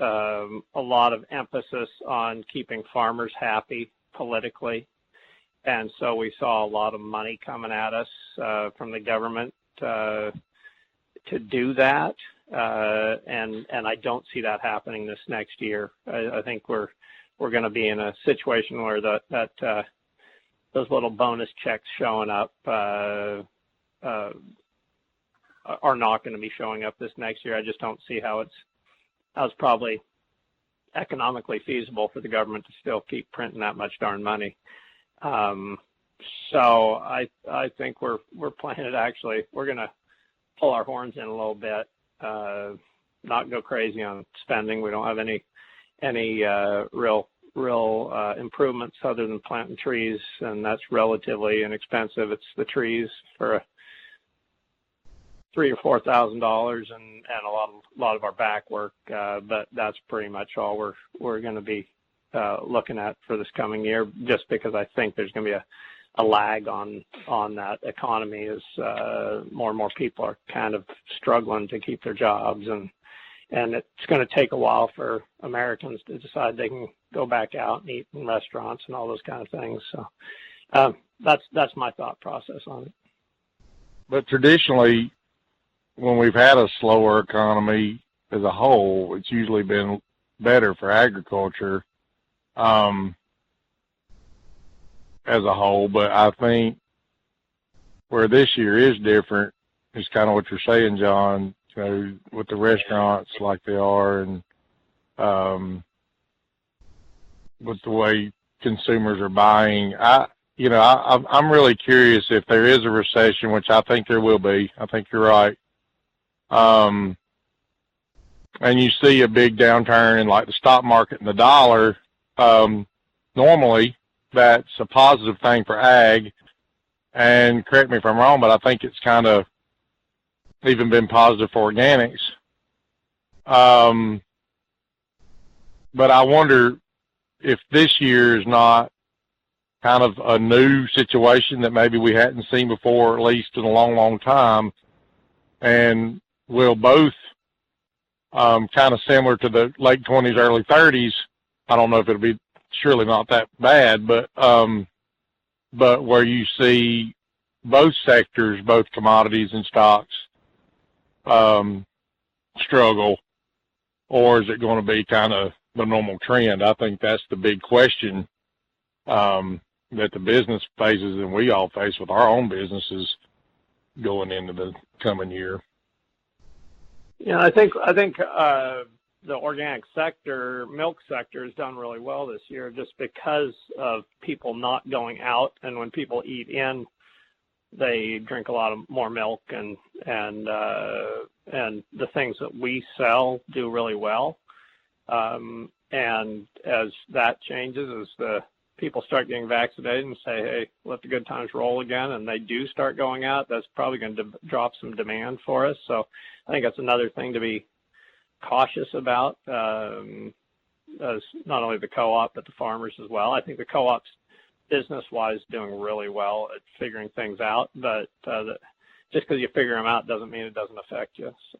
a lot of emphasis on keeping farmers happy politically. And so we saw a lot of money coming at us from the government to do that. And I don't see that happening this next year. I think we're going to be in a situation where those little bonus checks showing up are not going to be showing up this next year. I just don't see how it's probably economically feasible for the government to still keep printing that much darn money. So I think we're playing it actually. We're going to pull our horns in a little bit, not go crazy on spending. We don't have any real improvements other than planting trees, and that's relatively inexpensive. It's the trees for $3,000 or $4,000 and a lot of our back work, but that's pretty much all we're going to be looking at for this coming year, just because I think there's going to be a lag on that economy as more and more people are kind of struggling to keep their jobs, and it's going to take a while for Americans to decide they can go back out and eat in restaurants and all those kind of things. So that's my thought process on it. But traditionally, when we've had a slower economy as a whole, it's usually been better for agriculture as a whole. But I think where this year is different is kind of what you're saying, John, with the restaurants like they are, and with the way consumers are buying. I'm really curious if there is a recession, which I think there will be. I think you're right. And you see a big downturn in like the stock market and the dollar. Normally that's a positive thing for ag, and correct me if I'm wrong, but I think it's kind of even been positive for organics. But I wonder if this year is not kind of a new situation that maybe we hadn't seen before, at least in a long, long time, and will both kind of similar to the late 20s, early 30s. I don't know if it'll be surely not that bad, but where you see both sectors, both commodities and stocks, struggle, or is it going to be kind of the normal trend? I think that's the big question that the business faces and we all face with our own businesses going into the coming year. Yeah, I think the organic sector, milk sector, has done really well this year just because of people not going out, and when people eat in, they drink a lot of more milk, and the things that we sell do really well. And as that changes, as the people start getting vaccinated and say, hey, let the good times roll again, and they do start going out, that's probably going to drop some demand for us. So I think that's another thing to be cautious about, as not only the co-op, but the farmers as well. I think the co-op's business-wise doing really well at figuring things out, but just because you figure them out doesn't mean it doesn't affect you. So.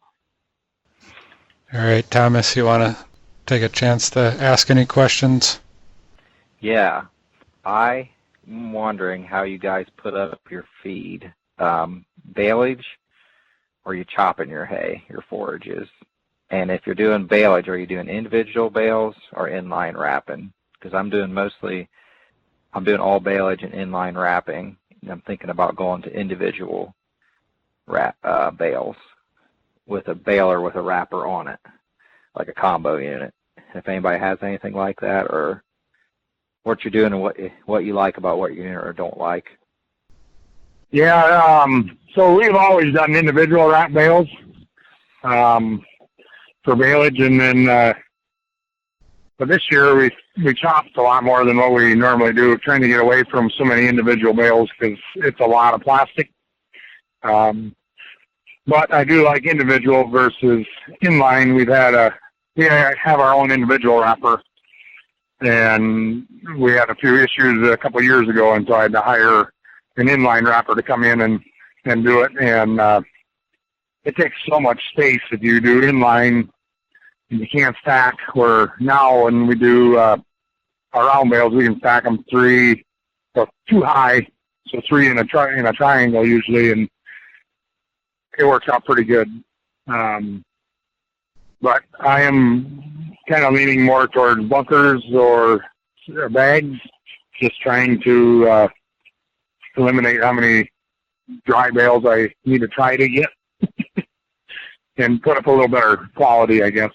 All right, Thomas, you want to take a chance to ask any questions? Yeah, I'm wondering how you guys put up your feed. Baleage, or you chopping your hay, your forages? And if you're doing baleage, are you doing individual bales or inline wrapping? Because I'm doing all baleage and inline wrapping, and I'm thinking about going to individual bales with a baler with a wrapper on it, like a combo unit. If anybody has anything like that, or what you're doing and what you like about what you're doing or don't like. Yeah, so we've always done individual wrap bales for baleage, and then but this year we chopped a lot more than what we normally do, trying to get away from so many individual bales because it's a lot of plastic. But I do like individual versus inline. We have our own individual wrapper, and we had a few issues a couple of years ago, and so I had to hire an inline wrapper to come in and do it. And it takes so much space if you do inline, and you can't stack. Where now when we do our round bales, we can stack them too high, so three in a triangle usually, and it works out pretty good. But I am kind of leaning more towards bunkers or bags, just trying to eliminate how many dry bales I need to try to get and put up a little better quality, I guess.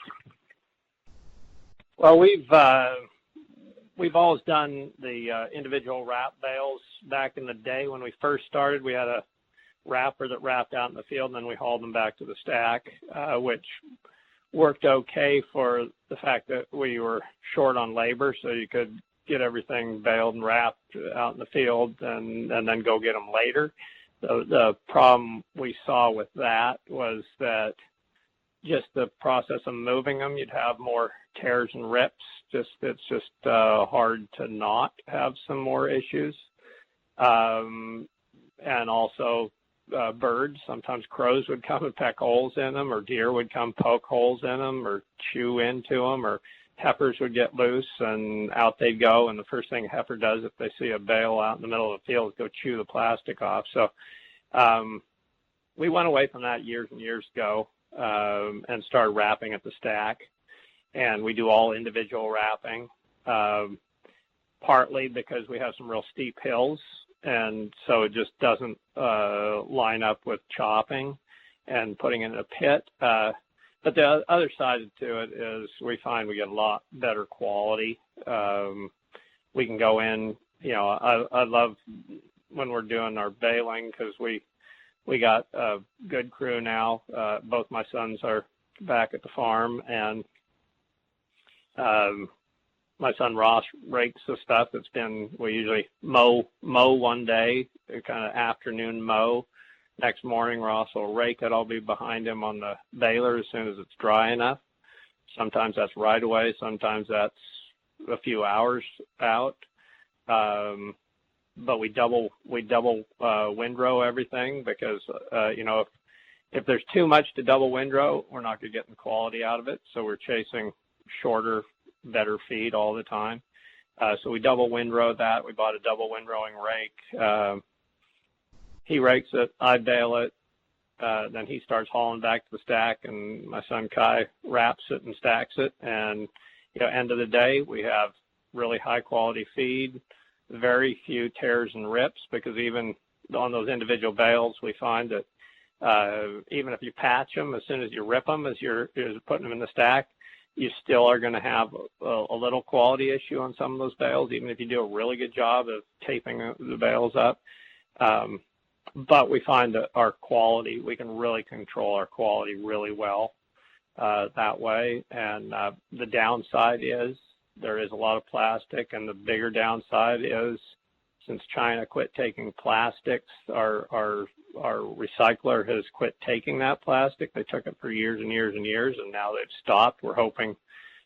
Well, we've always done the individual wrap bales. Back in the day when we first started, we had a wrapper that wrapped out in the field, and then we hauled them back to the stack, which worked okay for the fact that we were short on labor, so you could get everything baled and wrapped out in the field and then go get them later. The problem we saw with that was that just the process of moving them, you'd have more tears and rips. It's just hard to not have some more issues. And also birds, sometimes crows would come and peck holes in them, or deer would come poke holes in them or chew into them, or heifers would get loose and out they'd go. And the first thing a heifer does if they see a bale out in the middle of the field is go chew the plastic off. So we went away from that years and years ago and started wrapping at the stack. And we do all individual wrapping, partly because we have some real steep hills, and so it just doesn't line up with chopping and putting it in a pit. But the other side to it is we find we get a lot better quality. We can go in, I love when we're doing our baling because we got a good crew now. Both my sons are back at the farm, and my son Ross rakes the stuff we usually mow one day, kind of afternoon mow. Next morning, Ross will rake it. I'll be behind him on the baler as soon as it's dry enough. Sometimes that's right away. Sometimes that's a few hours out. But we double windrow everything because, if there's too much to double windrow, we're not going to get the quality out of it. So we're chasing shorter, better feed all the time. So we double windrow that. We bought a double windrowing rake. He rakes it, I bale it, then he starts hauling back to the stack, and my son Kai wraps it and stacks it. And end of the day, we have really high quality feed, very few tears and rips, because even on those individual bales, we find that even if you patch them, as soon as you rip them, as you're putting them in the stack, you still are going to have a little quality issue on some of those bales, even if you do a really good job of taping the bales up. But we find that our quality, we can really control our quality really well that way. And the downside is there is a lot of plastic, and the bigger downside is since China quit taking plastics, our recycler has quit taking that plastic. They took it for years and years and years, and now they've stopped. We're hoping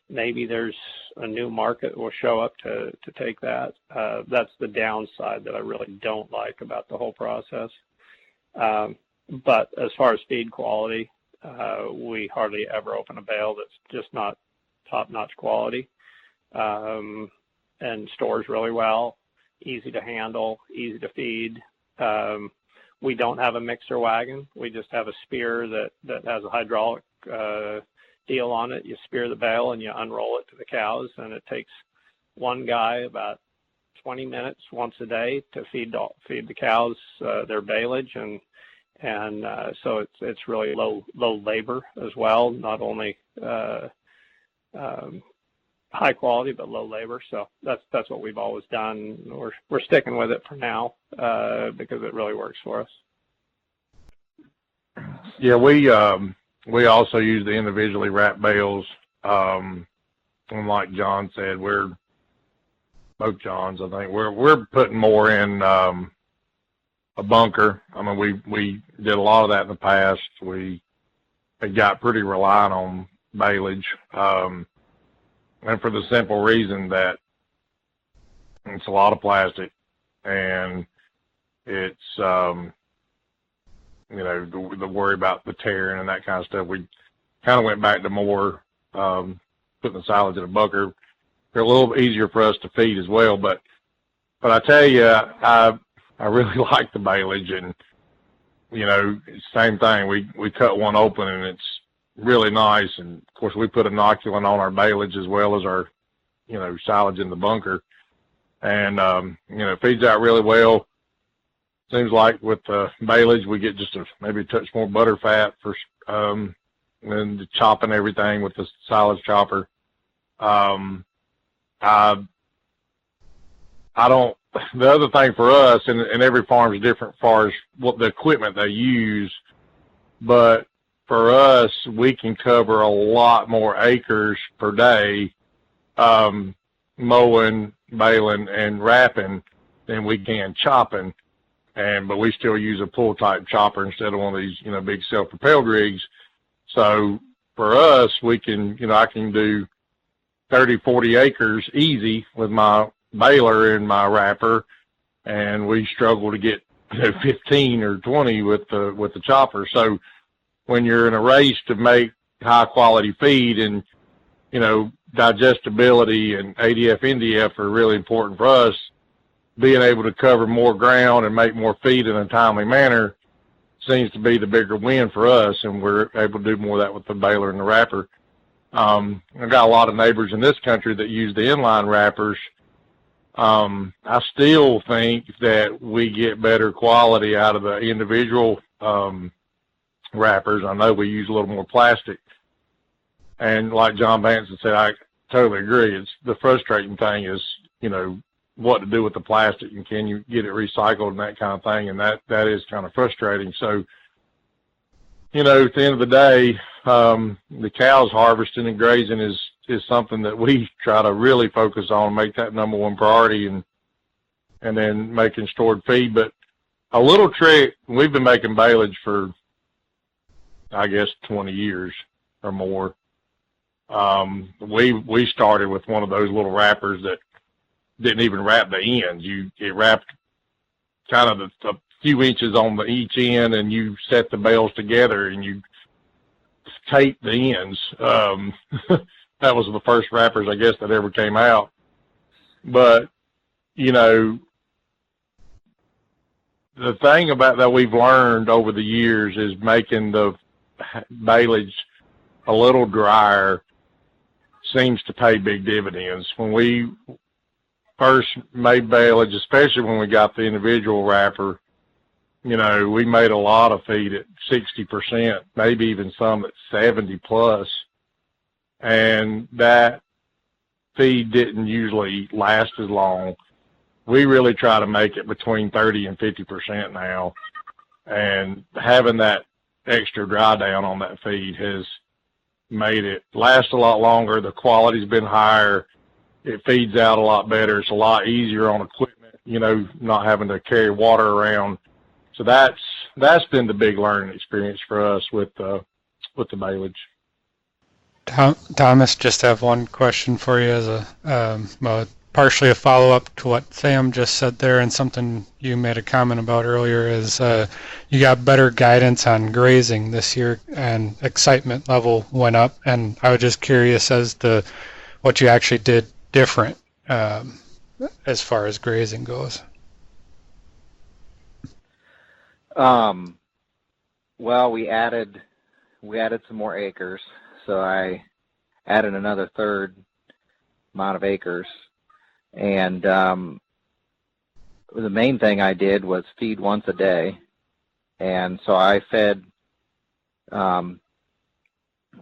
maybe there's a new market that will show up to take that. That's the downside that I really don't like about the whole process. But as far as feed quality, we hardly ever open a bale that's just not top-notch quality, and stores really well, easy to handle, easy to feed. We don't have a mixer wagon. We just have a spear that has a hydraulic deal on it. You spear the bale and you unroll it to the cows, and it takes one guy about 20 minutes once a day to feed the cows their baleage, and so it's really low labor as well. Not only high quality, but low labor. So that's what we've always done. We're sticking with it for now because it really works for us. Yeah, we also use the individually wrapped bales. And like John said, both Johns, I think we're putting more in a bunker. I mean, we did a lot of that in the past. We got pretty reliant on baleage. And for the simple reason that it's a lot of plastic, and it's, the worry about the tearing and that kind of stuff. We kind of went back to more putting the silage in a bunker. They're a little easier for us to feed as well. But I tell you, I really like the baleage, and, same thing. We cut one open, and it's really nice. And of course we put inoculant on our baleage as well as our silage in the bunker, and it feeds out really well. Seems like with the baleage we get just maybe a touch more butter fat for and the chopping everything with the silage chopper. I don't, the other thing for us, and every farm is different as far as what the equipment they use, but for us, we can cover a lot more acres per day, mowing, baling, and wrapping than we can chopping. But we still use a pull type chopper instead of one of these, big self-propelled rigs. So for us, we can, I can do 30, 40 acres easy with my baler and my wrapper, and we struggle to get 15 or 20 with the chopper. So when you're in a race to make high quality feed, and digestibility and ADF NDF are really important for us, being able to cover more ground and make more feed in a timely manner seems to be the bigger win for us, and we're able to do more of that with the baler and the wrapper. I've got a lot of neighbors in this country that use the inline wrappers. I still think that we get better quality out of the individual wrappers. I know we use a little more plastic, and like Jon Bansen said, I totally agree. It's the frustrating thing is, what to do with the plastic, and can you get it recycled and that kind of thing, and that is kind of frustrating. So, at the end of the day, the cows harvesting and grazing is something that we try to really focus on, make that number one priority, and then making stored feed. But a little trick, we've been making baleage for, I guess, 20 years or more. We started with one of those little wrappers that didn't even wrap the ends. It wrapped kind of the few inches on each end, and you set the bales together and you tape the ends. That was the first wrappers, I guess, that ever came out. But, you know, the thing about that we've learned over the years is making the baleage a little drier seems to pay big dividends. When we first made baleage, especially when we got the individual wrapper, you know, we made a lot of feed at 60%, maybe even some at 70 plus. And that feed didn't usually last as long. We really try to make it between 30 and 50% now. And having that extra dry down on that feed has made it last a lot longer. The quality's been higher. It feeds out a lot better. It's a lot easier on equipment, you know, not having to carry water around. So that's been the big learning experience for us with the baleage. Thomas, just have one question for you as partially a follow-up to what Sam just said there, and something you made a comment about earlier is you got better guidance on grazing this year and excitement level went up, and I was just curious as to what you actually did different as far as grazing goes. Well, we added some more acres, so I added another third amount of acres, and the main thing I did was feed once a day, and so I fed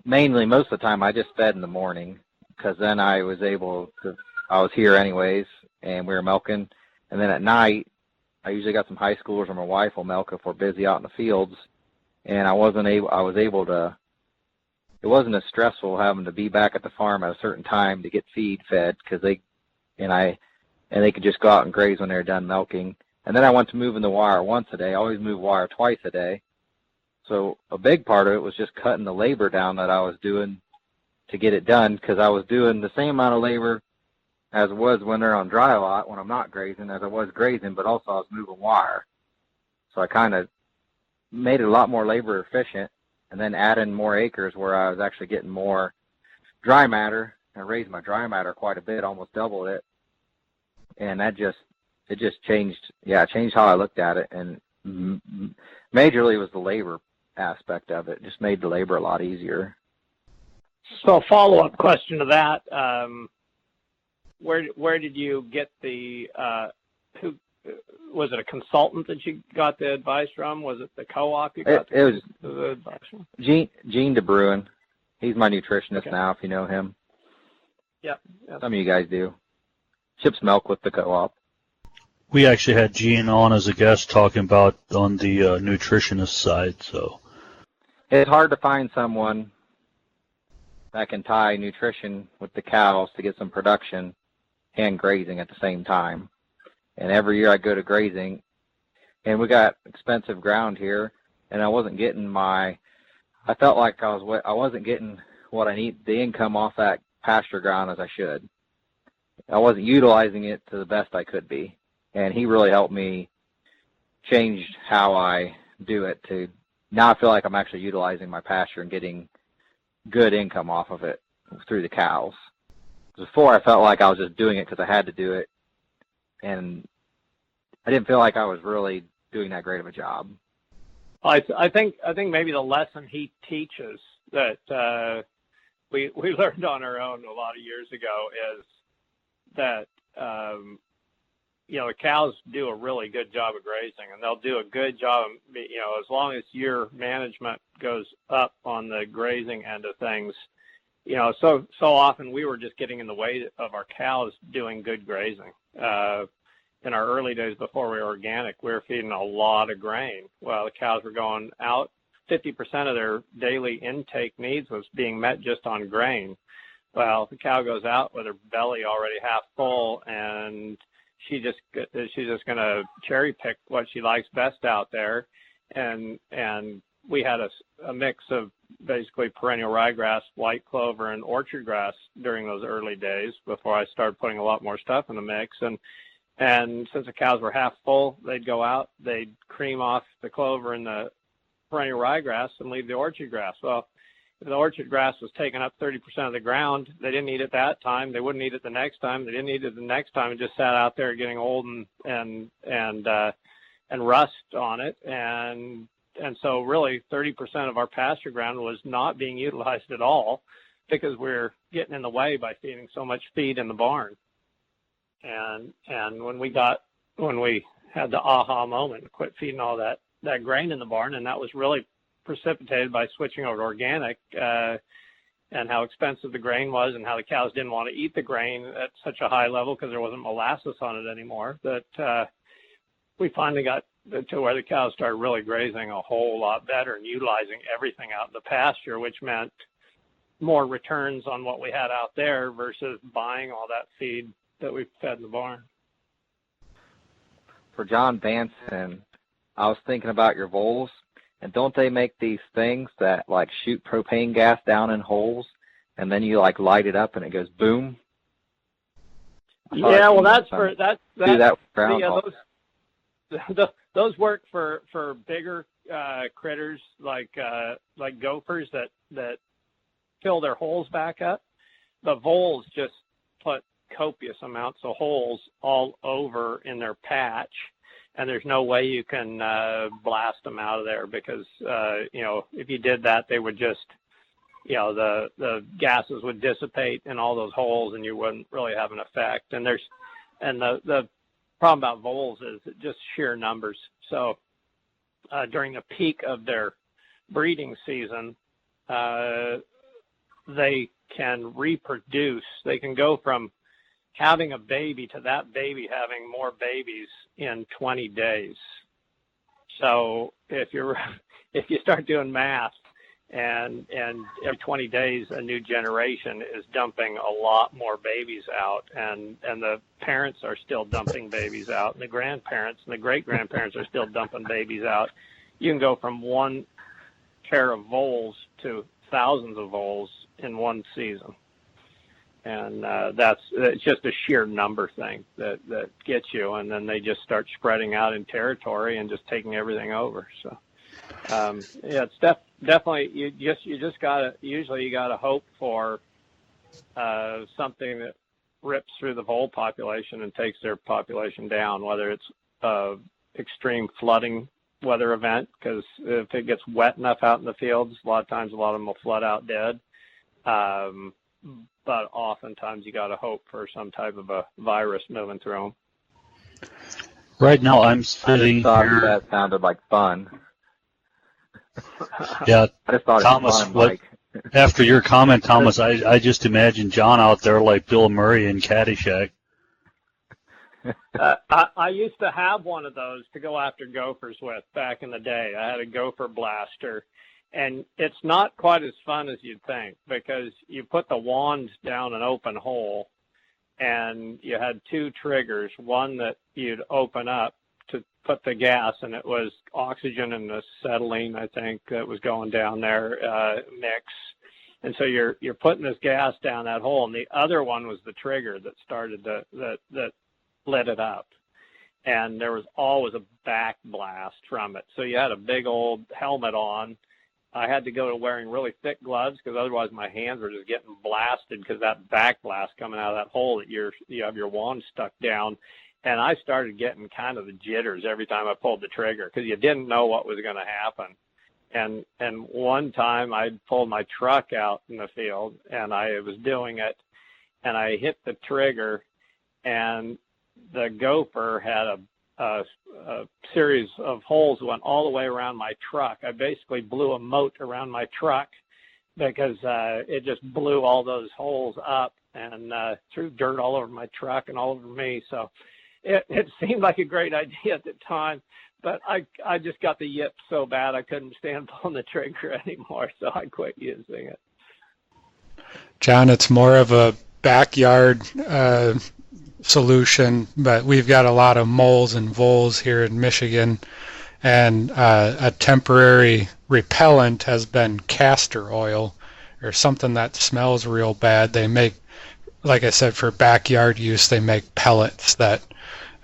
mainly most of the time I just fed in the morning, because then I was here anyways, and we were milking, and then at night I usually got some high schoolers or my wife will milk if we're busy out in the fields, and it wasn't as stressful having to be back at the farm at a certain time to get feed fed, because they could just go out and graze when they're done milking. And then I went to moving the wire once a day. I always move wire twice a day. So a big part of it was just cutting the labor down that I was doing to get it done, because I was doing the same amount of labor as it was when they're on dry lot, when I'm not grazing, as I was grazing, but also I was moving wire. So I kind of made it a lot more labor efficient, and then adding more acres where I was actually getting more dry matter. I raised my dry matter quite a bit, almost doubled it. And it just changed how I looked at it. And majorly was the labor aspect of it. Just made the labor a lot easier. So follow-up question to that, where did you get the, was it a consultant that you got the advice from? Was it the co-op you got the advice from? Gene DeBruin. He's my nutritionist now, if you know him. Yep. Some of you guys do. Ships milk with the co-op. We actually had Gene on as a guest talking about on the nutritionist side. So it's hard to find someone that can tie nutrition with the cows to get some production and grazing at the same time. And every year I go to grazing, and we got expensive ground here, and I wasn't getting I felt like I wasn't getting what I need, the income off that pasture ground as I should. I wasn't utilizing it to the best I could be. And he really helped me change how I do it to now I feel like I'm actually utilizing my pasture and getting good income off of it through the cows. Before I felt like I was just doing it because I had to do it, and I didn't feel like I was really doing that great of a job. I think maybe the lesson he teaches that we learned on our own a lot of years ago is that the cows do a really good job of grazing, and they'll do a good job, as long as your management goes up on the grazing end of things. So often we were just getting in the way of our cows doing good grazing. In our early days before we were organic, we were feeding a lot of grain. Well, the cows were going out. 50% of their daily intake needs was being met just on grain. Well, the cow goes out with her belly already half full, and she's just going to cherry pick what she likes best out there. And we had a mix of basically perennial ryegrass, white clover, and orchard grass during those early days before I started putting a lot more stuff in the mix. And And since the cows were half full, they'd go out, they'd cream off the clover and the perennial ryegrass and leave the orchard grass. Well, if the orchard grass was taking up 30% of the ground, they didn't eat it that time. They wouldn't eat it the next time. They didn't eat it the next time. It just sat out there getting old and rust on it. And so really 30% of our pasture ground was not being utilized at all because we're getting in the way by feeding so much feed in the barn. And when we had the aha moment, quit feeding all that grain in the barn, and that was really precipitated by switching over to organic, and how expensive the grain was and how the cows didn't want to eat the grain at such a high level because there wasn't molasses on it anymore, that we finally got to where the cows started really grazing a whole lot better and utilizing everything out in the pasture, which meant more returns on what we had out there versus buying all that feed that we fed in the barn. For Jon Bansen, I was thinking about your voles, and don't they make these things that like shoot propane gas down in holes, and then you like light it up and it goes boom? Yeah, well, that's for that's do that with ground those work for bigger critters like gophers that fill their holes back up. The voles just put copious amounts of holes all over in their patch, and there's no way you can blast them out of there because if you did that, they would just the gases would dissipate in all those holes, and you wouldn't really have an effect. And the problem about voles is just sheer numbers. So during the peak of their breeding season, they can reproduce. They can go from having a baby to that baby having more babies in 20 days. So if you start doing math, and every 20 days a new generation is dumping a lot more babies out, and the parents are still dumping babies out, and the grandparents and the great-grandparents are still dumping babies out. You can go from one pair of voles to thousands of voles in one season. And it's just a sheer number thing that gets you, and then they just start spreading out in territory and just taking everything over. So it's definitely you gotta hope for something that rips through the vole population and takes their population down, whether it's extreme flooding weather event, because if it gets wet enough out in the fields, a lot of times a lot of them will flood out dead. But oftentimes you got to hope for some type of a virus moving through them. Right now I'm sitting here. That sounded like fun. Yeah, I just thought Thomas, it was fun, after your comment, Thomas, I just imagine John out there like Bill Murray in Caddyshack. I used to have one of those to go after gophers with back in the day. I had a gopher blaster. And it's not quite as fun as you'd think, because you put the wand down an open hole, and you had two triggers, one that you'd open up to put the gas, and it was oxygen and acetylene, I think, that was going down there, mix. And so you're putting this gas down that hole, and the other one was the trigger that started that lit it up. And there was always a back blast from it. So you had a big old helmet on. I had to go to wearing really thick gloves because otherwise my hands were just getting blasted because that back blast coming out of that hole that you have your wand stuck down. And I started getting kind of the jitters every time I pulled the trigger because you didn't know what was going to happen. And one time I pulled my truck out in the field, and I was doing it, and I hit the trigger, and the gopher had a series of holes went all the way around my truck. I basically blew a moat around my truck because it just blew all those holes up and threw dirt all over my truck and all over me. So it seemed like a great idea at the time, but I just got the yips so bad I couldn't stand pulling the trigger anymore, so I quit using it. John, it's more of a backyard solution, but we've got a lot of moles and voles here in Michigan, and a temporary repellent has been castor oil or something that smells real bad. They make, like I said, for backyard use, they make pellets that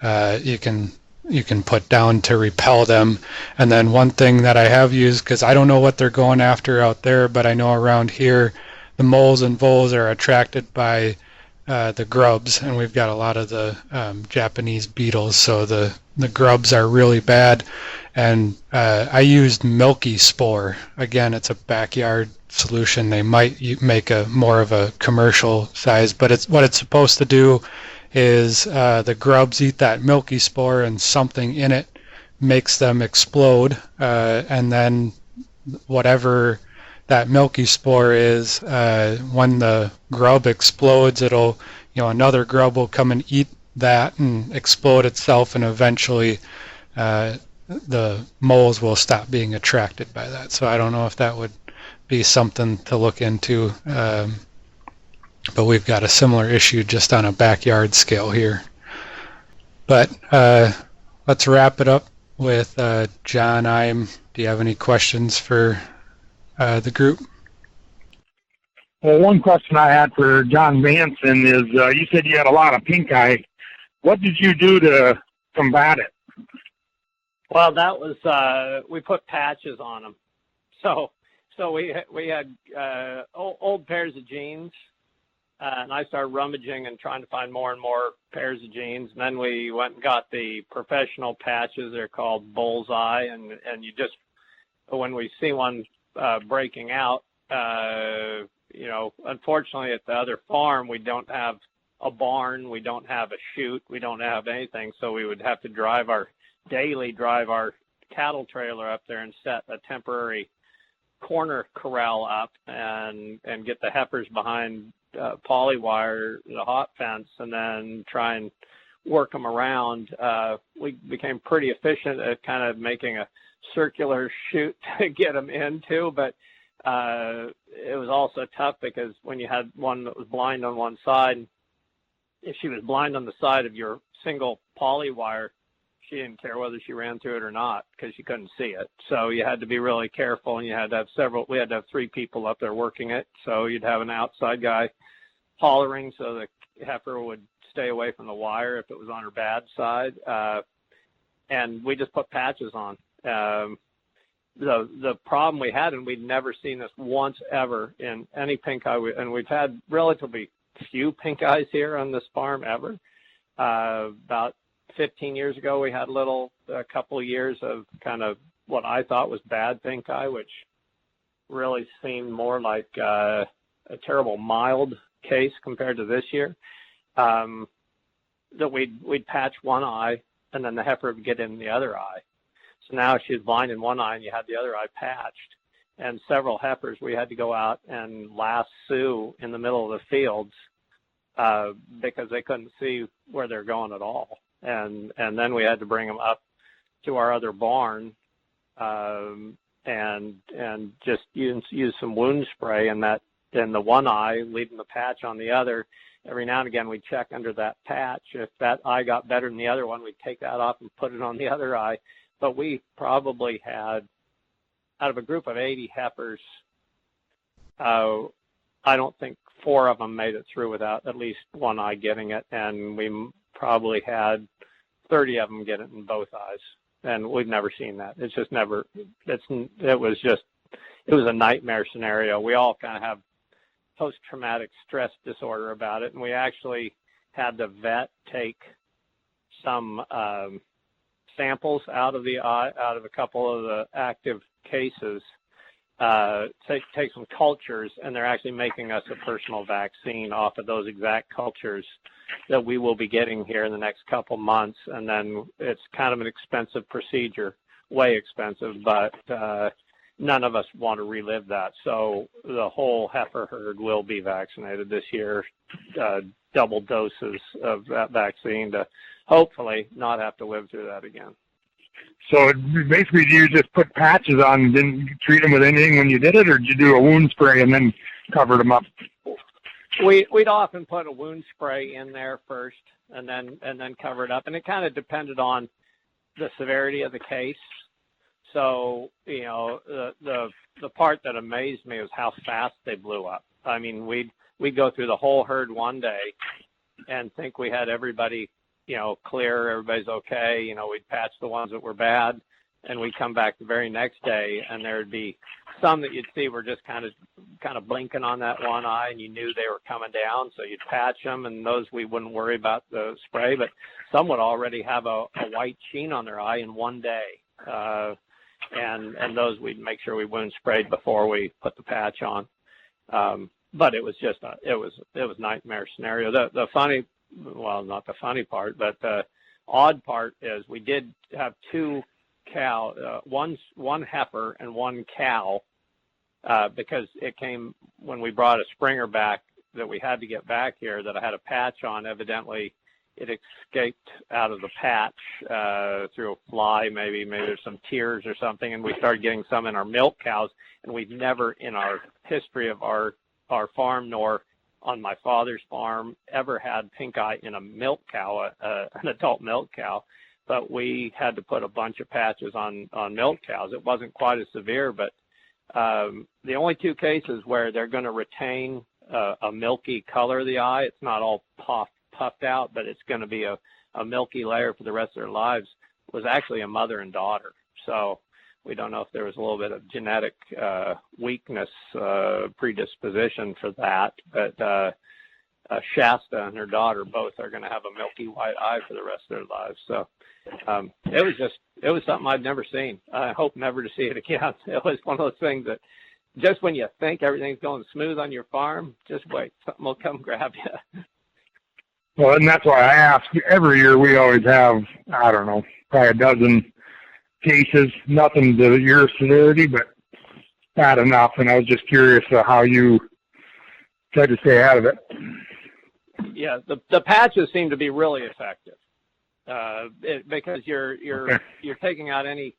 you can put down to repel them. And then one thing that I have used, because I don't know what they're going after out there, but I know around here the moles and voles are attracted by the grubs, and we've got a lot of the Japanese beetles, so the grubs are really bad. And I used milky spore. Again, it's a backyard solution. They might make a more of a commercial size, but what it's supposed to do is the grubs eat that milky spore, and something in it makes them explode, and then whatever that milky spore is, when the grub explodes, another grub will come and eat that and explode itself, and eventually the moles will stop being attracted by that. So I don't know if that would be something to look into, but we've got a similar issue just on a backyard scale here. But let's wrap it up with John. Do you have any questions for the group? Well, one question I had for Jon Bansen is, you said you had a lot of pink eye. What did you do to combat it? Well, that was we put patches on them. So we had old pairs of jeans, and I started rummaging and trying to find more and more pairs of jeans. And then we went and got the professional patches. They're called Bullseye, and you just, when we see one breaking out, unfortunately at the other farm we don't have a barn, we don't have a chute, we don't have anything, so we would have to drive our cattle trailer up there and set a temporary corner corral up and get the heifers behind poly wire, the hot fence, and then try and work them around. We became pretty efficient at kind of making a circular chute to get them into, but it was also tough because when you had one that was blind on one side, if she was blind on the side of your single poly wire, she didn't care whether she ran through it or not because she couldn't see it. So you had to be really careful, and you had to have we had to have 3 people up there working it. So you'd have an outside guy hollering so the heifer would stay away from the wire if it was on her bad side. And we just put patches on. The problem we had, and we'd never seen this once ever in any pink eye, and we've had relatively few pink eyes here on this farm ever. About 15 years ago, we had a couple of years of kind of what I thought was bad pink eye, which really seemed more like a terrible mild case compared to this year. That we'd patch one eye, and then the heifer would get in the other eye. So now she's blind in one eye, and you had the other eye patched. And several heifers, we had to go out and lasso in the middle of the fields because they couldn't see where they're going at all. And then we had to bring them up to our other barn and just use some wound spray in the one eye, leaving the patch on the other. Every now and again, we'd check under that patch. If that eye got better than the other one, we'd take that off and put it on the other eye. But we probably had, out of a group of 80 heifers, I don't think 4 of them made it through without at least one eye getting it, and we probably had 30 of them get it in both eyes, and we've never seen that. It's just never. It was a nightmare scenario. We all kind of have post-traumatic stress disorder about it, and we actually had the vet take some samples out of the eye, out of a couple of the active cases, take some cultures, and they're actually making us a personal vaccine off of those exact cultures that we will be getting here in the next couple months. And then it's kind of an expensive procedure, way expensive, but none of us want to relive that. So the whole heifer herd will be vaccinated this year, double doses of that vaccine to hopefully not have to live through that again. So basically, you just put patches on and didn't treat them with anything when you did it, or did you do a wound spray and then cover them up? We'd often put a wound spray in there first and then cover it up, and it kind of depended on the severity of the case. So, the part that amazed me was how fast they blew up. I mean, we'd go through the whole herd one day and think we had everybody clear, everybody's okay. We'd patch the ones that were bad, and we'd come back the very next day, and there'd be some that you'd see were just kind of blinking on that one eye, and you knew they were coming down, so you'd patch them, and those we wouldn't worry about the spray. But some would already have a white sheen on their eye in one day, and those we'd make sure we wound sprayed before we put the patch on. But it was just it was nightmare scenario. The funny, well, not the funny part, but the odd part is we did have two cow, one heifer and one cow, because it came when we brought a Springer back that we had to get back here that I had a patch on. Evidently, it escaped out of the patch through a fly, maybe there's some tears or something, and we started getting some in our milk cows, and we've never in our history of our farm nor on my father's farm ever had pink eye in a milk cow, an adult milk cow. But we had to put a bunch of patches on milk cows. It wasn't quite as severe, but the only two cases where they're going to retain a milky color of the eye, it's not all puffed out, but it's going to be a milky layer for the rest of their lives, was actually a mother and daughter. So we don't know if there was a little bit of genetic weakness, predisposition for that, but Shasta and her daughter both are going to have a milky white eye for the rest of their lives. So it was something I'd never seen. I hope never to see it again. It was one of those things that just when you think everything's going smooth on your farm, just wait, something will come grab you. Well, and that's why I ask. Every year we always have, I don't know, probably a dozen cases, nothing to your severity, but bad enough. And I was just curious how you tried to stay out of it. Yeah, the patches seem to be really effective because you're taking out any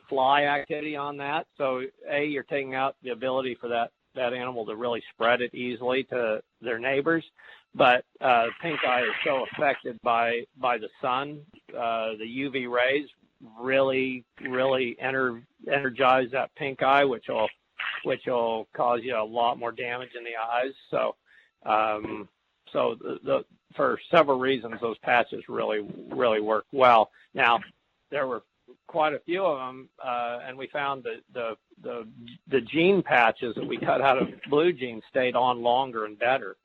fly activity on that. So you're taking out the ability for that animal to really spread it easily to their neighbors. But pink eye is so affected by the sun, the UV rays really energize that pink eye, which will cause you a lot more damage in the eyes. So for several reasons, those patches really work well. Now, there were quite a few of them, and we found that the gene patches that we cut out of blue jeans stayed on longer and better,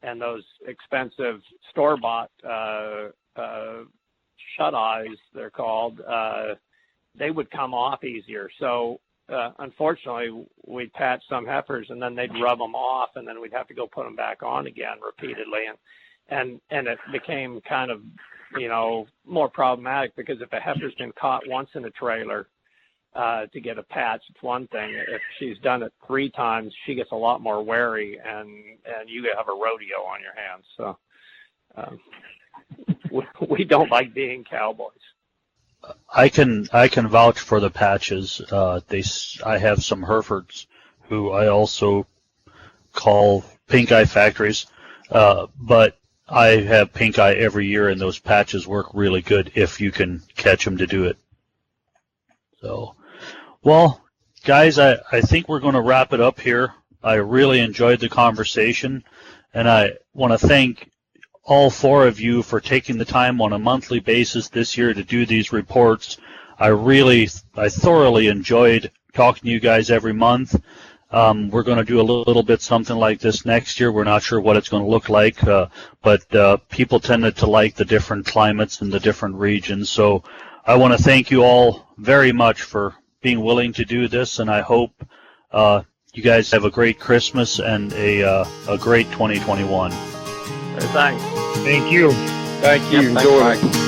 and those expensive store-bought shut eyes, they're called, they would come off easier. So unfortunately, we'd patch some heifers, and then they'd rub them off, and then we'd have to go put them back on again repeatedly. And it became kind of, more problematic, because if a heifer's been caught once in a trailer to get a patch, it's one thing. If she's done it 3 times, she gets a lot more wary, and you have a rodeo on your hands. So we don't like being cowboys. I can vouch for the patches. I have some Herefords who I also call pink eye factories, but I have pink eye every year, and those patches work really good if you can catch them to do it. So, well, guys, I think we're going to wrap it up here. I really enjoyed the conversation, and I want to thank all 4 of you for taking the time on a monthly basis this year to do these reports. I thoroughly enjoyed talking to you guys every month. We're going to do a little bit something like this next year. We're not sure what it's going to look like, but people tended to like the different climates and the different regions. So I want to thank you all very much for being willing to do this, and I hope you guys have a great Christmas and a great 2021. Thanks. Thank you. Thank you. Yep, Enjoy. thanks, Mike.